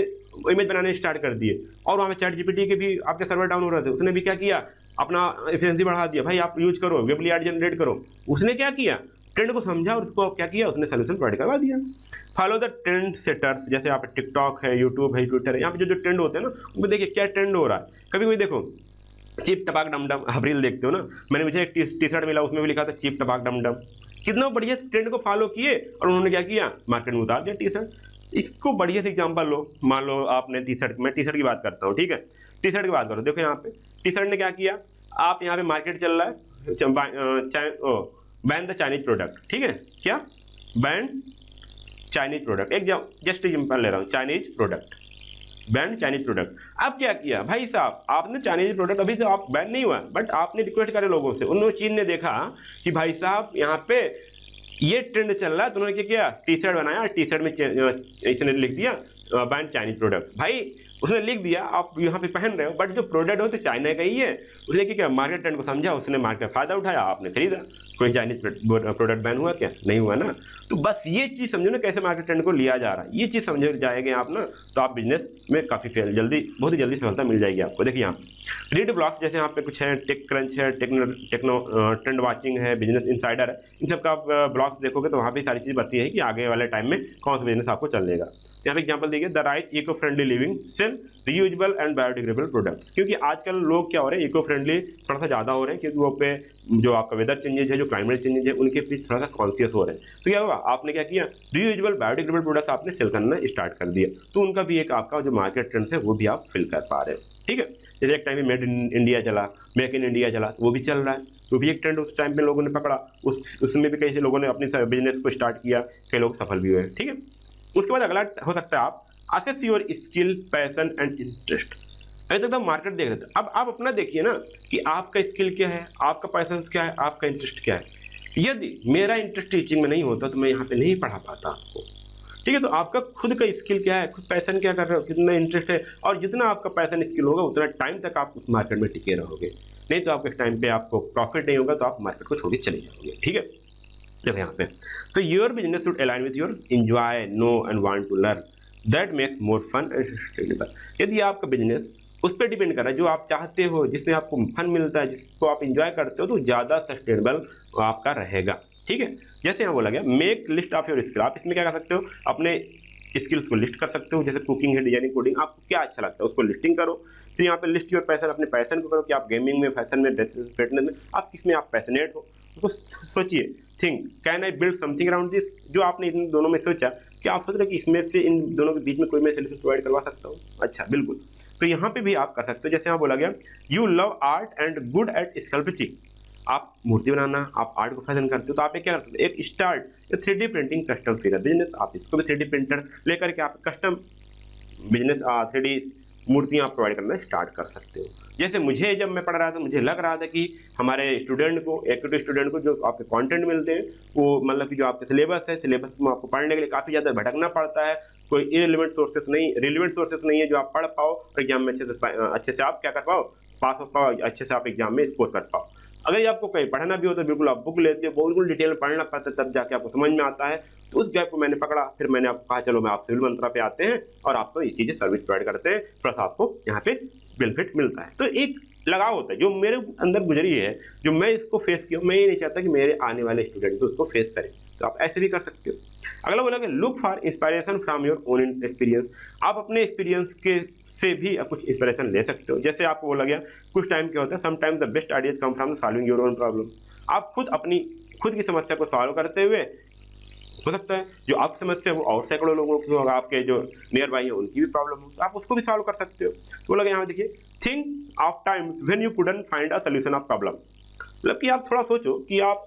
इमेज बनाने स्टार्ट कर दिए। और वहाँ पे चैट जीपीटी के भी आपके सर्वर डाउन हो रहे थे, उसने भी क्या किया, अपना एफिशिएंसी बढ़ा दिया, भाई आप यूज करो, गिबली आर्ट जनरेट करो। उसने क्या किया, ट्रेंड को समझा और उसको क्या किया, उसने सोल्यूशन प्रोवाइड करवा दिया। फॉलो द ट्रेंड सेटर्स, जैसे आप टिकटॉक है, यूट्यूब है, ट्विटर है, यहाँ पे जो ट्रेंड होते हैं ना, उनको देखिए क्या ट्रेंड हो रहा है। कभी कभी देखो चीप टपाक डम डम, आप रील देखते हो ना, मैंने मुझे एक टी शर्ट मिला, उसमें भी लिखा था चीप टपाक डम डम। कितना बढ़िया ट्रेंड को फॉलो किए और उन्होंने क्या किया, मार्केट में उतार दिया टी शर्ट। इसको बढ़िया से एग्जांपल लो, मान लो आपने टी शर्ट, मैं टी शर्ट की बात करता हूँ, ठीक है, टी शर्ट की बात करो, देखो यहाँ पे टी शर्ट ने क्या किया, आप यहाँ पे मार्केट चल रहा है बैन द चाइनीज प्रोडक्ट। ठीक है, क्या बैन चाइनीज प्रोडक्ट, एक जस्ट एग्जांपल ले रहा हूँ, Chinese product, ban Chinese product. अब क्या किया भाई साहब, आपने चाइनीज प्रोडक्ट अभी से आप बैन नहीं हुआ, बट आपने रिक्वेस्ट करे लोगों से, उन्होंने चीन ने देखा कि भाई साहब यहाँ पे ये ट्रेंड चल रहा है, तो उन्होंने क्या किया, टी शर्ट बनाया, टी शर्ट में इसने लिख दिया बैन चाइनीज प्रोडक्ट। भाई उसने लिख दिया, आप यहाँ पे पहन रहे हो, बट जो प्रोडक्ट हो तो चाइना का ही है। उसने क्या किया, मार्केट ट्रेंड को समझा, उसने मार्केट का फायदा उठाया, आपने खरीदा। कोई चाइनीज प्रोडक्ट बैन हुआ क्या, नहीं हुआ ना। तो बस ये चीज़ समझो ना, कैसे मार्केट ट्रेंड को लिया जा रहा है, ये चीज़ समझ जाएंगे आप ना, तो आप बिजनेस में काफ़ी जल्दी, बहुत ही जल्दी सफलता मिल जाएगी आपको। देखिए यहाँ रीड ब्लॉग्स, जैसे यहाँ पे कुछ है, टेक क्रंच है, टेक्नो ट्रेंड वाचिंग है, बिजनेस इनसाइडर है, इन सब का आप ब्लॉग्स देखोगे तो वहाँ पे सारी चीज़ बताती है कि आगे वाले टाइम में कौन सा बिजनेस आपको चलेगा। यहाँ पे एग्जांपल देखिए, the right eco friendly living sell reusable and biodegradable product. क्योंकि आजकल लोग क्या हो रहे हैं, इको फ्रेंडली थोड़ा सा ज़्यादा हो रहे हैं, क्योंकि वो पे जो आपका वेदर चेंजेज है, जो क्लाइमेट चेंजेज है, उनके पीछे थोड़ा सा कॉन्शियस हो रहे हैं। तो क्या हुआ, आपने क्या किया, रीयूजेबल बायोडिग्रेडेबल प्रोडक्ट्स आपने सेल करना स्टार्ट कर दिया, तो उनका भी एक आपका जो मार्केट ट्रेंड है वो भी आप फिल कर पा रहे हैं। ठीक है, जैसे एक टाइम में मेड इन इंडिया चला, मेक इन इंडिया चला, वो भी चल रहा है, वो भी एक ट्रेंड उस टाइम पे लोगों ने पकड़ा, उसमें भी कई से लोगों ने अपने बिजनेस को स्टार्ट किया, कई लोग सफल भी हुए। ठीक है, उसके बाद अगला हो सकता है आप assess your skill, passion and interest. अभी तक तो मार्केट देख रहे थे, अब आप अपना देखिए ना कि आपका स्किल क्या है, आपका पैशन क्या है, आपका इंटरेस्ट क्या है। यदि मेरा इंटरेस्ट टीचिंग में नहीं होता तो मैं यहाँ पे नहीं पढ़ा पाता आपको। ठीक है, तो आपका खुद का स्किल क्या है, खुद पैशन क्या कर रहे हो, कितना इंटरेस्ट है, और जितना आपका पैशन स्किल होगा उतना टाइम तक आप उस मार्केट में टिके रहोगे। नहीं तो आपके टाइम पे आपको प्रॉफिट नहीं होगा, तो आप मार्केट को छोड़ के चले जाओगे। ठीक है, देखो यहाँ पे, तो your business should align with your enjoy, know and want to learn, that makes more fun and sustainable. यदि आपका बिजनेस उस पर डिपेंड कर रहा है, जो आप चाहते हो, जिसमें आपको फन मिलता है, जिसको आप इंजॉय करते हो, तो ज़्यादा सस्टेनेबल आपका रहेगा। ठीक है। जैसे यहाँ बोला गया make list of your skill, आप इसमें क्या कर सकते हो, अपने स्किल्स को लिस्ट कर सकते हो, जैसे कुकिंग है, डिजाइनिंग, कोडिंग, आपको क्या अच्छा लगता है उसको लिस्टिंग करो। फिर यहाँ पे लिस्ट योर पैशन, अपने पैशन को करो कि आप गेमिंग में, फैशन में, फिटनेस में, आप किस में आप पैशनेट हो, उसको सोचिए। Think can I build something around this, जो आपने इन दोनों में सोचा कि आप सोच रहे हो कि इसमें से इन दोनों के बीच में कोई मैं सोल्यूशन प्रोवाइड करवा सकता हूँ, अच्छा बिल्कुल। तो यहाँ पे भी आप कर सकते हो, जैसे यहाँ बोला गया you love art and good at sculpting, आप मूर्ति बनाना, आप आर्ट को पसंद करते हो, तो आप क्या कर सकते हो, एक start 3D printing custom figure business, आप इसको भी 3D प्रिंटर लेकर के आप कस्टम बिजनेस 3D मूर्तियाँ आप प्रोवाइड करना स्टार्ट कर सकते हो। जैसे मुझे जब मैं पढ़ रहा था मुझे लग रहा था कि हमारे स्टूडेंट को, एक्टिव स्टूडेंट को जो आपके कंटेंट मिलते हैं वो मतलब कि जो आपके सिलेबस है, सिलेबस में आपको पढ़ने के लिए काफ़ी ज़्यादा भटकना पड़ता है, कोई रिलेवेंट सोर्सेस नहीं है जो आप पढ़ पाओ और एग्जाम में अच्छे से आप क्या कर पाओ, पास हो पाओ, अच्छे से आप एग्जाम में स्कोर कर पाओ। अगर आपको कहीं पढ़ना भी हो तो बिल्कुल आप बुक लेते हो, बिल्कुल डिटेल में पढ़ना पड़ता है, तब जाके आपको समझ में आता है। तो उस गैप को मैंने पकड़ा, फिर मैंने आपको कहा चलो मैं आप सिविल मंत्रा पे आते हैं और आपको ये चीज़ें सर्विस प्रोवाइड करते हैं, प्लस आपको यहाँ पे बेनिफिट मिलता है। तो एक लगाव होता है जो मेरे अंदर गुजरी है, जो मैं इसको फेस किया, मैं ये नहीं चाहता कि मेरे आने वाले स्टूडेंट उसको फेस करें, तो आप ऐसे भी कर सकते हो। अगला बोला कि look for inspiration from your own experience, आप अपने एक्सपीरियंस के से भी कुछ इंस्पिरेशन ले सकते हो। जैसे आपको बोला गया कुछ टाइम क्या होता है, sometimes the best ideas come from solving your own problem, आप खुद की समस्या को सॉल्व करते हुए, हो सकता है जो आपकी समस्या है वो और सैकड़ों लोगों की होगा, आपके जो नियर बाई है उनकी भी प्रॉब्लम हो, तो आप उसको भी सॉल्व कर सकते हो। तो बोला गया यहाँ देखिए think of times when you couldn't find a solution of problem, मतलब कि आप थोड़ा सोचो कि आप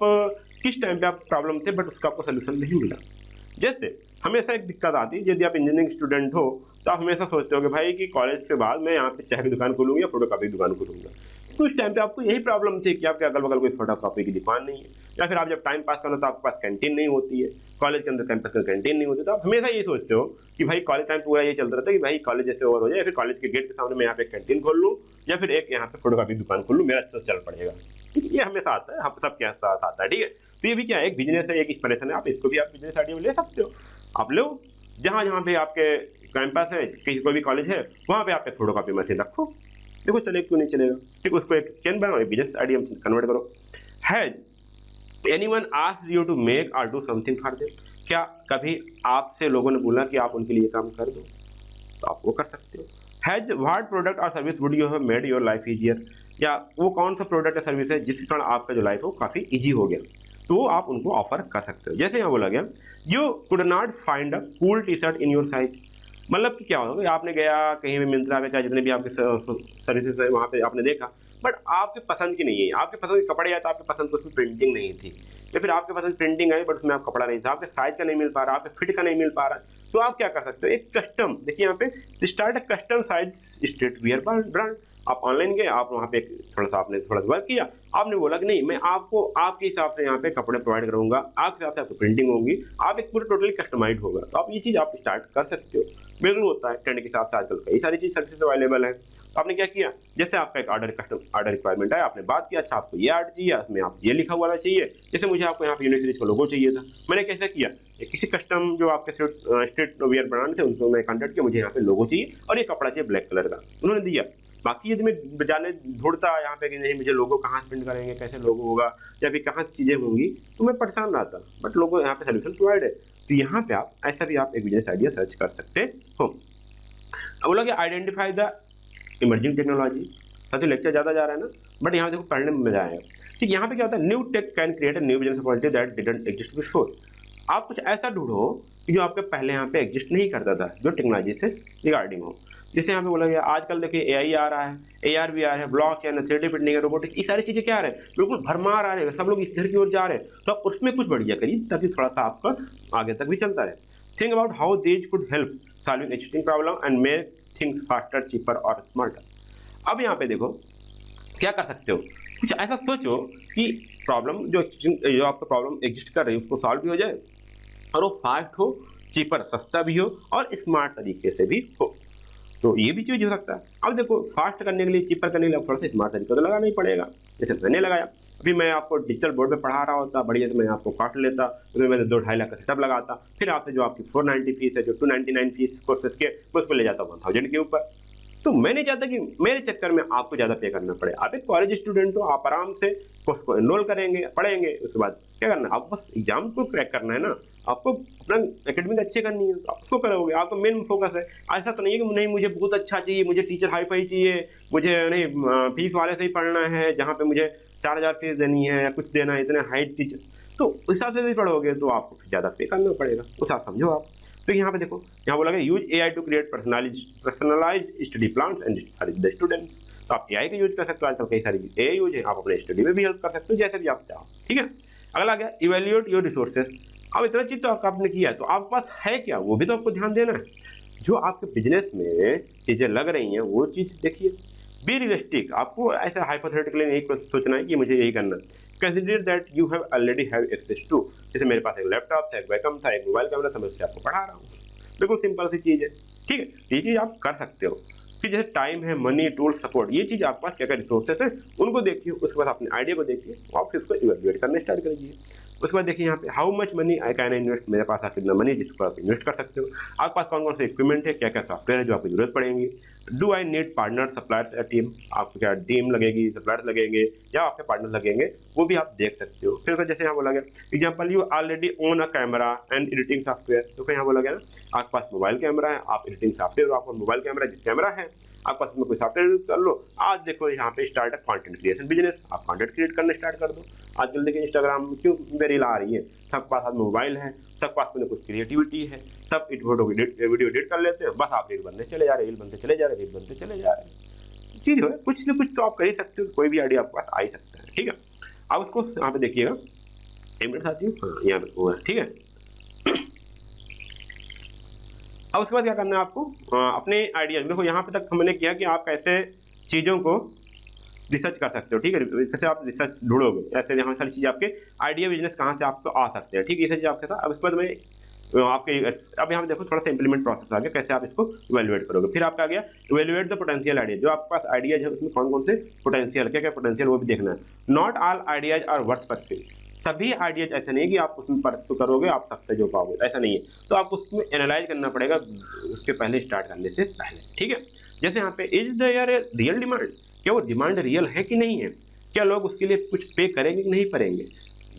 किस टाइम पे आप प्रॉब्लम थे बट उसका आपको सोल्यूशन नहीं मिला। जैसे हमेशा एक दिक्कत आती है, यदि आप इंजीनियरिंग स्टूडेंट हो तो आप हमेशा सोचते हो कि भाई कि कॉलेज के बाद मैं यहाँ पे चाय की दुकान खोलूंगा या फोटोकॉपी की दुकान खोलूंगा, तो उस टाइम पे आपको यही प्रॉब्लम थी कि आपके अगल बगल कोई फोटोकॉपी की दुकान नहीं है, या फिर आप जब टाइम पास करना तो आपके पास कैंटीन नहीं होती है, कॉलेज के अंदर कैंपस में कैंटीन नहीं होती, तो आप हमेशा ये सोचते हो कि भाई कॉलेज टाइम पूरा ये चलता रहता है कि भाई कॉलेज जैसे ओवर हो जाए, या फिर कॉलेज के गेट के सामने मैं यहाँ पे कैंटीन खोल लूँ या फिर एक यहाँ पे फोटोकॉपी की दुकान खोल लूँ, मेरा अच्छा चल पड़ेगा। ठीक है, ये हमेशा आता है, हम सबके साथ आता है। ठीक है, तो ये भी क्या है, एक बिजनेस है, एक इंस्पिरेशन है, आप इसको भी आप बिजनेस आइडिया में ले सकते हो। आप लो जहाँ पे आपके कैंपस है, कहीं कोई भी कॉलेज है, वहाँ पे आप एक फोटोकॉपी मशीन रखो, देखो चले क्यों नहीं चलेगा। ठीक, उसको एक चेन बनाओ, एक बिजनेस आइडिया में कन्वर्ट करो। Has anyone asked you to make और डू समथिंग फॉर देम, क्या कभी आपसे लोगों ने बोला कि आप उनके लिए काम कर दो, तो आप वो कर सकते हो। हैज व्हाट प्रोडक्ट और service would you have made your life easier, या वो कौन सा प्रोडक्ट या सर्विस है जिसके कारण आपका जो लाइफ है वो काफ़ी ईजी हो गया, तो वो आप उनको ऑफर कर सकते हो। जैसे यहाँ बोला गया you could not find a cool T shirt in your size, मतलब कि क्या होगा, आपने गया कहीं भी मिंत्रा पे, चाहे जितने भी आपके सर्विसेज है वहाँ पे आपने देखा, बट आपके पसंद की नहीं है, आपके पसंद के कपड़े आए तो आपके पसंद की उसमें प्रिंटिंग नहीं थी, या फिर आपके पसंद प्रिंटिंग आई बट उसमें आप कपड़ा नहीं था, आपके साइज का नहीं मिल पा रहा, आपके फिट का नहीं मिल पा रहा, तो आप क्या कर सकते हो, एक कस्टम, देखिए यहाँ पे start a custom size street wear brand, आप ऑनलाइन गए, आप वहाँ पे आपने थोड़ा सा वर्क किया, आपने बोला कि नहीं मैं आपको आपके हिसाब से यहाँ पे कपड़े प्रोवाइड करूंगा, आपके हिसाब से आपको प्रिंटिंग होगी, आप एक पूरा टोटली कस्टमाइज होगा, तो आप ये चीज़ आप स्टार्ट कर सकते हो। बिल्कुल होता है, ट्रेंड के हिसाब से आजकल कई सारी चीज़ सर्विसेज अवेलेबल है। तो आपने क्या किया, जैसे आपका एक ऑर्डर रिक्वायरमेंट है, आपने बात किया, अच्छा आपको ये आर्ट चाहिए, उसमें आप ये लिखा हुआ चाहिए, जैसे मुझे आपको यहाँ पे यूनिवर्सिटी का लोगो चाहिए था, मैंने कैसे किया, किसी कस्टम जो आपके स्ट्रीट वियर ब्रांड थे उनको मैं कॉन्टेक्ट किया, मुझे यहाँ पे लोगो चाहिए और ये कपड़ा चाहिए ब्लैक कलर का, उन्होंने दिया। बाकी यदि मैं जाने ढूंढता यहाँ पे कि नहीं मुझे लोगो कहाँ से प्रिंट करेंगे, कैसे लोगो होगा, या फिर कहाँ चीज़ें होंगी, तो मैं परेशान रहता, बट लोगों यहाँ पे सोल्यूशन प्रोवाइड है। तो यहाँ पे आप ऐसा भी आप एक बिजनेस आइडिया सर्च कर सकते हो। अब बोला कि आइडेंटिफाई द इमर्जिंग टेक्नोलॉजी, साथ ही लेक्चर ज़्यादा जा रहा है ना, बट यहाँ देखो पढ़ने में मजा आएगा। ठीक, यहाँ पे क्या होता है, new take can create a new business opportunity that didn't exist before, आप कुछ ऐसा ढूंढो कि जो आपके पहले यहाँ पे एग्जिस्ट नहीं करता था, जो टेक्नोलॉजी से रिगार्डिंग हो। जैसे यहाँ पे बोला गया आजकल देखिए एआई आ रहा है, AR भी आ रहा है, ब्लॉकचेन, 3D प्रिंटिंग, रोबोटिक्स, ये सारी चीज़ें क्या आ रहे हैं, बिल्कुल भरमार आ रहे हैं, सब लोग इस तरह की ओर जा रहे हैं, तो आप उसमें कुछ बढ़िया करिए ताकि थोड़ा सा आपका आगे तक भी चलता रहे। Think about how these could help solving existing problem and make things faster, cheaper और स्मार्टर। अब यहाँ पे देखो क्या कर सकते हो, कुछ ऐसा सोचो कि प्रॉब्लम जो आपका प्रॉब्लम एग्जिस्ट कर रही है उसको सॉल्व भी हो जाए और वो फास्ट हो, चीपर सस्ता भी हो और स्मार्ट तरीके से भी हो, तो ये भी चीज़ हो सकता है। अब देखो फास्ट करने के लिए, चीपर करने के लिए थोड़ा सा स्मार्ट तरीका तो लगाना ही पड़ेगा, जैसे मैंने लगाया। अभी मैं आपको डिजिटल बोर्ड पे पढ़ा रहा होता, बढ़िया से मैं आपको काट लेता, उसमें मैं 2-2.5 लाख का सेटअप लगाता, फिर आपसे जो आपकी 490 फीस है, जो 299 फीस कोर्सेज के, मैं उसको ले जाता 1000 के ऊपर। तो मैं नहीं चाहता कि मेरे चक्कर में आपको ज़्यादा पे करना पड़े। आप एक कॉलेज स्टूडेंट हो, आप आराम से उसको एनरोल करेंगे, पढ़ेंगे, उसके बाद क्या करना है, आपको बस एग्जाम को क्रैक करना है ना, आपको अपना एकेडमिक अच्छे करनी है, तो आप उसको करोगे, आपका मेन फोकस है। ऐसा तो नहीं है कि नहीं मुझे बहुत अच्छा चाहिए, मुझे टीचर हाई फाई चाहिए, मुझे नहीं फीस वाले से ही पढ़ना है जहाँ पे मुझे 4000 फीस देनी है या कुछ देना है, इतने हाई टीचर, तो उस हिसाब से नहीं पढ़ोगे तो आपको ज़्यादा पे करना पड़ेगा, उस हिसाब समझो आप। तो यहाँ पे देखो, यहाँ बोला गया use AI to create personalized study plans and the students. तो आप एआई का यूज कर सकते हो, आजकल कई सारी एआई यूज है, आप अपने स्टडी में भी हेल्प कर सकते हो जैसे भी आप चाहो, ठीक है। अगला गया इवेल्युएट योर रिसोर्सेज। अब इतना चीज तो आपने किया है, तो आपके पास है क्या, वो भी तो आपको ध्यान देना है। जो आपके बिजनेस में चीजें लग रही हैं वो चीज देखिए। बी रियलिस्टिक, आपको ऐसा हाइपोथेटिकली नहीं सोचना है कि मुझे यही करना है। Consider that you have already have access to, जैसे मेरे पास एक लैपटॉप था, एक वेबकैम था, एक मोबाइल कैमरा था, मैं उससे आपको पढ़ा रहा हूँ, बिल्कुल सिंपल सी चीज़ है, ठीक है। ये चीज़ आप कर सकते हो। फिर जैसे टाइम है, मनी, टूल, सपोर्ट, ये चीज़ आपके पास क्या क्या रिसोर्सेस है उनको देखिए, उसके बाद अपने आइडिया को देखिए, आप फिर उसको इवेल्युएट करना स्टार्ट करिए। उसके बाद देखिए यहाँ पे how much money I can invest, मेरे पास कितना मनी जिसको आप इन्वेस्ट कर सकते हो, आपके पास कौन कौन से इक्विपमेंट है, क्या क्या सॉफ्टवेयर है जो आपको जरूरत पड़ेंगी। Do I need partner suppliers A team, आपको क्या टीम लगेगी, सप्लायर्स लगेंगे या आपके पार्टनर लगेंगे, वो भी आप देख सकते हो। फिर जैसे यहाँ बोला गया example, you already own a camera and editing software, तो यहाँ बोला गया ना आपके पास मोबाइल कैमरा है, आप एडिटिंग सॉफ्टवेयर, आपका मोबाइल कैमरा जिस कैमरा है आपके पास में कोई सॉफ्टवेयर यूज कर लो। आज देखो यहाँ पे स्टार्ट कंटेंट क्रिएशन बिजनेस, आप कंटेंट क्रिएट करना स्टार्ट कर दो। आजकल देखिए इंस्टाग्राम में क्यों रील आ रही है, सबके पास आज मोबाइल है, सबके पास में कुछ क्रिएटिविटी है, सब वीडियो एडिट कर लेते हैं, बस आप रील बनते चले जा रहे, रील बनते चले जा रहे, रील बनते चले जा रहे। चीज है कुछ ना कुछ तो आप कर ही सकते हो, कोई भी आइडिया आपके पास आ ही सकता है, ठीक है। अब उसको यहाँ पे देखिएगा, एक मिनट साथियों, हाँ यहाँ पे वो है, ठीक है। अब उसके बाद क्या करना है आपको, अपने आइडिया देखो, यहाँ पे तक हमने किया कि आप कैसे चीज़ों को रिसर्च कर सकते हो, ठीक है, कैसे आप रिसर्च ढूंढोगे, ऐसे यहाँ सारी चीज़ आपके आइडिया बिजनेस कहाँ से आपको आ सकते हैं, ठीक है, ये चीज़ आपके साथ। अब इसके बाद में आपके अब यहाँ पे देखो थोड़ा सा इंप्लीमेंट प्रोसेस आ गया, कैसे आप इसको इवेल्युएट करोगे। फिर आपका आ गया इवेल्युएट द पोटेंशियल आइडिया, जो आपके पास आइडियाज है उसमें कौन कौन से पोटेंशियल, क्या क्या पोटेंशियल, वो भी देखना है। Not all ideas are worth pursuing, सभी आइडियाज ऐसे नहीं कि आप उसमें परस्यू करोगे आप सक्सेस हो पाओगे, ऐसा नहीं है। तो आपको उसमें एनालाइज करना पड़ेगा उसके पहले, स्टार्ट करने से पहले, ठीक है। जैसे यहाँ पे is there a real demand, क्या वो डिमांड रियल है कि नहीं है, क्या लोग उसके लिए कुछ पे करेंगे कि नहीं करेंगे,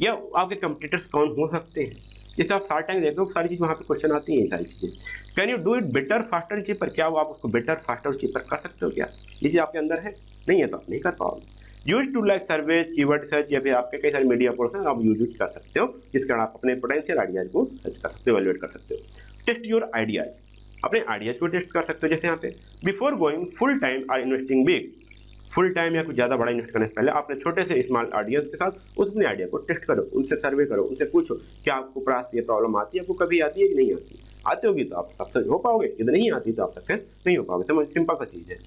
या आपके कंपटीटर्स कौन हो सकते हैं। जैसे आप शार्क टैंक देखो, सारी चीज़ वहाँ पे क्वेश्चन आती है, सारी चीज़ें। Can you do it better faster cheaper, क्या वो आप उसको बेटर फास्टर चीपर कर सकते हो, क्या ये चीज़ आपके अंदर है, नहीं है तो आप नहीं कर पाओगे। Use to like survey, keyword search, या फिर आपके कई सारे मीडिया पोर्टल आप यूज कर सकते हो, जिसके कारण आप अपने पोटेंशियल आइडियाज को सर्च कर सकते हो, एवेल्युएट कर सकते हो। टेस्ट योर आइडियाज, अपने आइडियाज को टेस्ट कर सकते हो। जैसे यहाँ पे before going full time or investing big, full time या कुछ ज़्यादा बड़ा इन्वेस्ट करने से पहले आपने छोटे से स्मॉल ऑडियंस के साथ उस अपने आइडिया को टेस्ट करो, उनसे सर्वे करो, उनसे पूछो क्या आपको पास ये प्रॉब्लम आती है, आपको कभी आती है कि नहीं आती, आती होगी तो आप सक्सेस हो पाओगे, यदि नहीं आती तो आप सक्सेस नहीं हो पाओगे। समझ, सिंपल सा चीज़ है।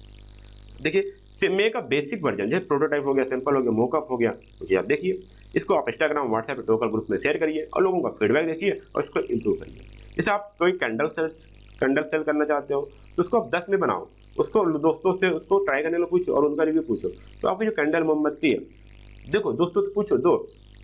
देखिए मेक अ बेसिक वर्जन, जैसे प्रोटोटाइप हो गया, सैंपल हो गया, मोकअप हो गया, तो आप देखिए इसको आप इंस्टाग्राम, व्हाट्सएप, लोकल ग्रुप में शेयर करिए और लोगों का फीडबैक देखिए और इसको इम्प्रूव करिए। जैसे आप कोई कैंडल सेल करना चाहते हो तो उसको आप 10 में बनाओ, उसको दोस्तों से उसको ट्राई करने को पूछो और उनका रिव्यू पूछो। तो आपकी जो कैंडल मोमबत्ती है, देखो दोस्तों से पूछो, दो,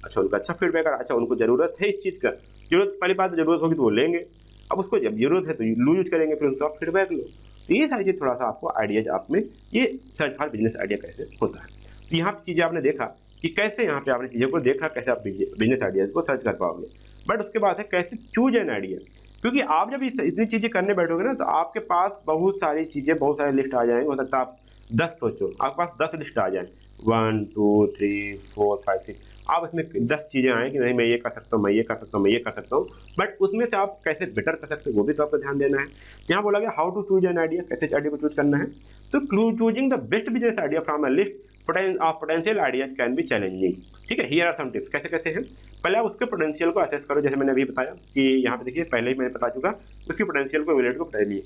अच्छा उनका अच्छा फीडबैक आ, अच्छा उनको ज़रूरत है इस चीज़ का, जरूरत पहली बात जरूरत होगी तो वो लेंगे, अब उसको जब जरूरत है तो यूज करेंगे, फिर उनसे आप फीडबैक लो। तो ये सारी चीज़ थोड़ा सा आपको आइडियाज आप में, ये सर्च फॉर बिजनेस आइडिया कैसे होता है। तो यहाँ पे चीज़ें आपने देखा कि कैसे यहाँ पे आपने चीज़ों को देखा, कैसे आप बिजनेस आइडियाज को सर्च कर पाओगे। बट उसके बाद है कैसे चूज एन आइडिया, क्योंकि आप जब इतनी चीज़ें करने बैठोगे ना तो आपके पास बहुत सारी चीज़ें, बहुत सारे लिस्ट आ जाएंगे। हो सकता है आप 10 सोचो, आपके पास 10 लिस्ट आ जाए, 1 2 3 4 5 6, आप इसमें 10 चीज़ें आए कि नहीं मैं ये कर सकता हूँ, मैं ये कर सकता हूँ, मैं ये कर सकता हूँ, बट उसमें से आप कैसे बेटर कर सकते हो वो भी तो आपको ध्यान देना है। यहाँ बोला गया how to choose an idea, कैसे आइडिया को चूज करना है। तो choosing the best business idea from a list of potential ideas can be challenging, ठीक है। हियर आर सम टिप्स, कैसे कैसे हैं। पहले आप उसके पोटेंशियल को असेस करो, जैसे मैंने अभी बताया कि यहाँ पे देखिए पहले ही मैंने बता चुका, उसकी पोटेंशियल को इवेल्युएट को पहले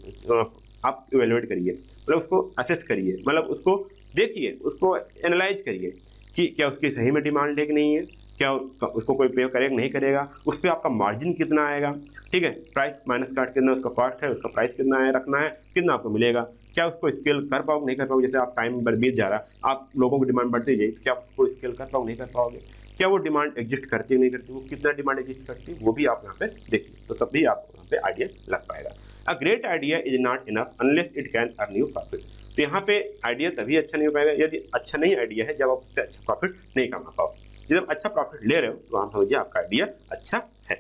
आप इवेल्युएट करिए, मतलब उसको असेस करिए, मतलब उसको देखिए, उसको एनालाइज करिए कि क्या उसकी सही में डिमांड है कि नहीं है, क्या उसको कोई पे करेगा नहीं करेगा, उस पर आपका मार्जिन कितना आएगा, ठीक है, प्राइस माइनस काट कितना उसका कॉस्ट है, उसका प्राइस कितना है रखना है, कितना आपको मिलेगा, क्या उसको स्केल कर पाओगे नहीं कर पाओगे। जैसे आप टाइम पर बीत जा रहा है, आप लोगों की डिमांड बढ़ती जाए, क्या आप उसको स्केल कर पाओगे नहीं कर पाओगे, क्या वो डिमांड एग्जिस्ट करती है नहीं करती, वो कितना डिमांड एग्जिस्ट करती है वो भी आप यहाँ पे देखिए, तो तब भी आपको यहाँ पे आइडिया लग पाएगा। A great idea is not enough unless it can earn you profit, तो यहाँ पे आइडिया तभी अच्छा नहीं हो पाएगा यदि अच्छा नहीं आइडिया है, जब आप उससे अच्छा प्रॉफिट नहीं कमा पाओ। जब आप अच्छा प्रॉफिट ले रहे हो तो आप समझिए आपका आइडिया अच्छा है।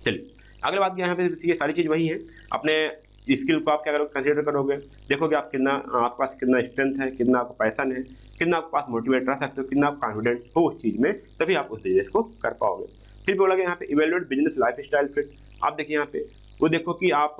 चलिए अगली बात, यहाँ पे ये सारी चीज़ वही है, अपने स्किल को आप क्या करोगे, कंसिडर करोगे, देखोगे आप कितना, आपके पास कितना स्ट्रेंथ है, कितना आपका पैसन है, कितना आपके पास मोटिवेट रह सकते हो, कितना आप कॉन्फिडेंट हो उस चीज़ में, तभी आप उस बिजनेस को कर पाओगे। फिर बोला गया यहाँ पे evaluate business life style fit. आप देखिए यहाँ पे वो देखो कि आप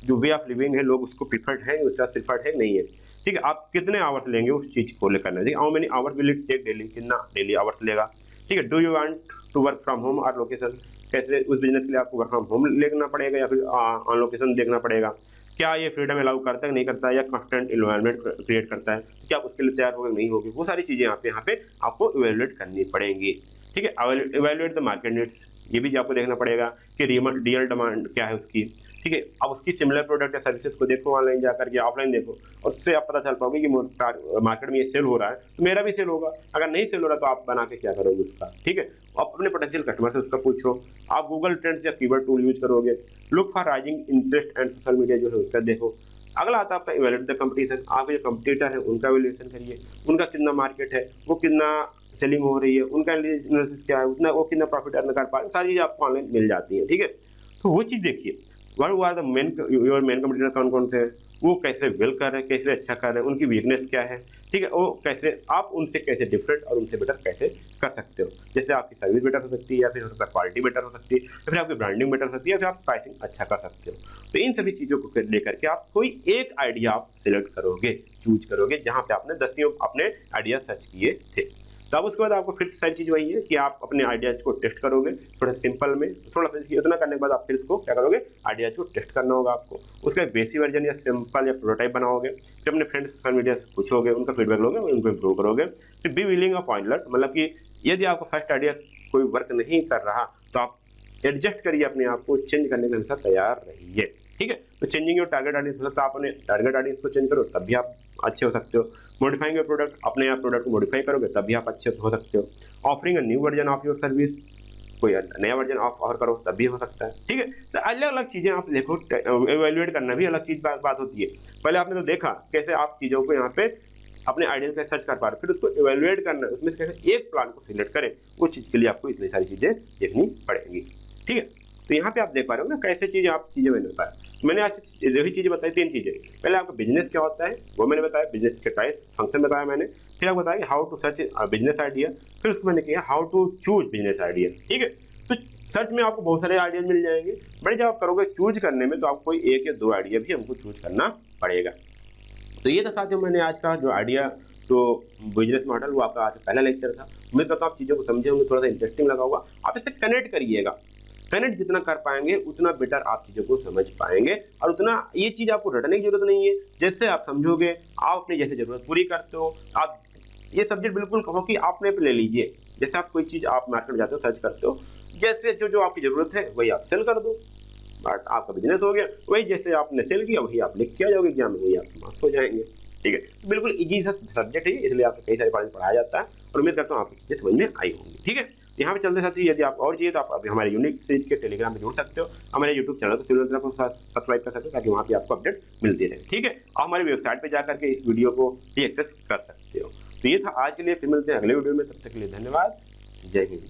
जो वे ऑफ लिविंग है, लोग उसको प्रिफर्ड है, उसका प्रिफर्ड है नहीं है, ठीक है। आप कितने आवर्स लेंगे उस चीज़ को लेकर, ठीक है, how many hours will it take daily, कितना डेली आवर्स लेगा, ठीक है। Do you want to work from home और लोकेशन, कैसे उस बिजनेस के लिए आपको वर्क फ्रॉम होम लेना पड़ेगा या फिर ऑन लोकेशन देखना पड़ेगा, क्या ये फ्रीडम अलाउ करता है नहीं करता है, या कंस्टेंट इन्वायरमेंट क्रिएट करता है, क्या आप उसके लिए तैयार होगे नहीं होगी, वो सारी चीज़ें यहाँ पे आपको इवेल्युएट करनी पड़ेंगी, ठीक है। इवेल्युएट द मार्केट नीड्स, ये भी आपको देखना पड़ेगा कि रियल डिमांड क्या है उसकी, ठीक है। अब उसकी सिमिलर प्रोडक्ट या सर्विसेज को देखो, ऑनलाइन जाकर के ऑफलाइन देखो, और उससे आप पता चल पाओगे कि मार्केट में ये सेल हो रहा है तो मेरा भी सेल होगा, अगर नहीं सेल हो रहा तो आप बना के क्या करोगे उसका, ठीक है। आप अपने पोटेंशियल कस्टमर से उसका पूछो, आप गूगल ट्रेंड्स या कीवर्ड टूल यूज करोगे, look for rising interest and social media जो है उसका देखो। अगला आता है आपका इवेल्युएट द कंपटीशन, आपके जो कंपटीटर है उनका वैल्यूएशन करिए, उनका कितना मार्केट है, वो कितना सेलिंग हो रही है, उनका एनालिसिस क्या है, उतना वो कितना प्रॉफिट अर्न कर पा रहे हैं, सारी चीज़ें आपको ऑनलाइन मिल जाती है, ठीक है। तो वो चीज़ देखिए, what are the your main competitor कौन कौन से हैं, वो कैसे वेल कर रहे हैं, कैसे अच्छा कर रहे हैं, उनकी वीकनेस क्या है, ठीक है, वो कैसे आप उनसे कैसे डिफरेंट और उनसे बेटर कैसे कर सकते हो। जैसे आपकी सर्विस बेटर हो सकती है, या फिर हो सकता है क्वालिटी बेटर हो सकती है, या फिर आपकी ब्रांडिंग बेटर हो सकती है, या फिर आप प्राइसिंग अच्छा कर सकते हो। तो इन सभी चीज़ों को लेकर के आप कोई एक आइडिया आप सिलेक्ट करोगे, चूज करोगे, जहाँ पे आपने 10 अपने आइडिया सर्च किए थे। तो अब उसके बाद आपको फिर सारी चीज़ वही है कि आप अपने आइडियाज को टेस्ट करोगे, थोड़ा सिंपल में, थोड़ा सा इतना करने के बाद आप फिर इसको क्या करोगे, आइडियाज को टेस्ट करना होगा आपको, उसका एक बेसिक वर्जन या सिंपल या प्रोटोटाइप बनाओगे, फिर अपने फ्रेंड्स सोशल मीडिया से पूछोगे, उनका फीडबैक लोगे, उनको इम्प्रूव करोगे। फिर बी विलिंग ऑफ पॉइंटलर, मतलब कि यदि आपका फर्स्ट आइडिया कोई वर्क नहीं कर रहा तो आप एडजस्ट करिए, अपने आप को चेंज करने के हमेशा तैयार रहिए, ठीक है। तो चेंजिंग योर टारगेट ऑडियंस, हो सकता है आप अपने टारगेट ऑडियंस को चेंज करो तब भी आप अच्छे हो सकते हो। मॉडिफाइंग योर प्रोडक्ट, अपने आप प्रोडक्ट को मॉडिफाई करोगे तब भी आप अच्छे हो सकते हो। Offering a new version of your service, कोई नया वर्जन ऑफर करो तब भी हो सकता है, ठीक है। तो अलग अलग चीज़ें आप देखो, एवेल्युएट करना भी अलग चीज़ बात होती है। पहले आपने तो देखा कैसे आप चीज़ों को यहाँ पे अपने आइडिया से सर्च कर पा रहे, फिर उसको एवेल्युएट करना है, उसमें से कैसे एक प्लान को सिलेक्ट करें, वो चीज़ के लिए आपको इतनी सारी चीज़ें देखनी पड़ेंगी, ठीक है। तो यहाँ पे आप देख पा रहे हो ना कैसे चीज़ें मैंने बताया। मैंने आज यही चीज़ें बताई, 3 चीज़ें। पहले आपका बिजनेस क्या होता है वो मैंने बताया, बिजनेस के टाइप फंक्शन बताया मैंने, फिर आपको बताया how to search business idea, फिर उसको मैंने किया how to choose business idea, ठीक है। तो सर्च में आपको बहुत सारे आइडियाज मिल जाएंगे, बट जब आप करोगे चूज करने में तो आपको कोई 1 या 2 आइडिया भी हमको चूज करना पड़ेगा। तो ये था साथियों मैंने आज का जो आइडिया तो बिजनेस मॉडल, वो आपका आज पहला लेक्चर था। उम्मीद करता हूँ आप चीज़ों को समझे होंगे, थोड़ा सा इंटरेस्टिंग लगा होगा। आप इससे कनेक्ट करिएगा, कनेक्ट जितना कर पाएंगे उतना बेटर आप चीज़ों को समझ पाएंगे, और उतना ये चीज़ आपको रटने की जरूरत नहीं है। जैसे आप समझोगे, आप अपनी जैसे जरूरत पूरी करते हो, आप ये सब्जेक्ट बिल्कुल कहो कि आपने पे ले लीजिए। जैसे आप कोई चीज़ आप मार्केट में जाते हो, सर्च करते हो, जैसे जो आपकी ज़रूरत है वही आप सेल कर दो, बट आपका बिजनेस हो गया। वही जैसे आपने सेल किया वही आप लिख के आ जाओगे एग्जाम में, वही आप मार्क्स हो जाएंगे, ठीक है। बिल्कुल इजी सा सब्जेक्ट है, इसलिए आपको कई सारे कॉलेज पढ़ाया जाता है, और उम्मीद करता हूँ आपको चीज़ें समझ में आई होंगी, ठीक है। यहाँ पे चलते साथी, यदि आप और चाहिए तो आप अभी हमारे यूनिक सीरीज के टेलीग्राम में जुड़ सकते हो, हमारे यूट्यूब चैनल को सिविल को सब्सक्राइब कर सकते हो, ताकि वहाँ पे आपको अपडेट मिलती रहे, ठीक है। और हमारी वेबसाइट पे जाकर के इस वीडियो को भी एक्सेस कर सकते हो। तो ये था आज के लिए, फिर मिलते हैं अगले वीडियो में, तब तक के लिए धन्यवाद, जय हिंद।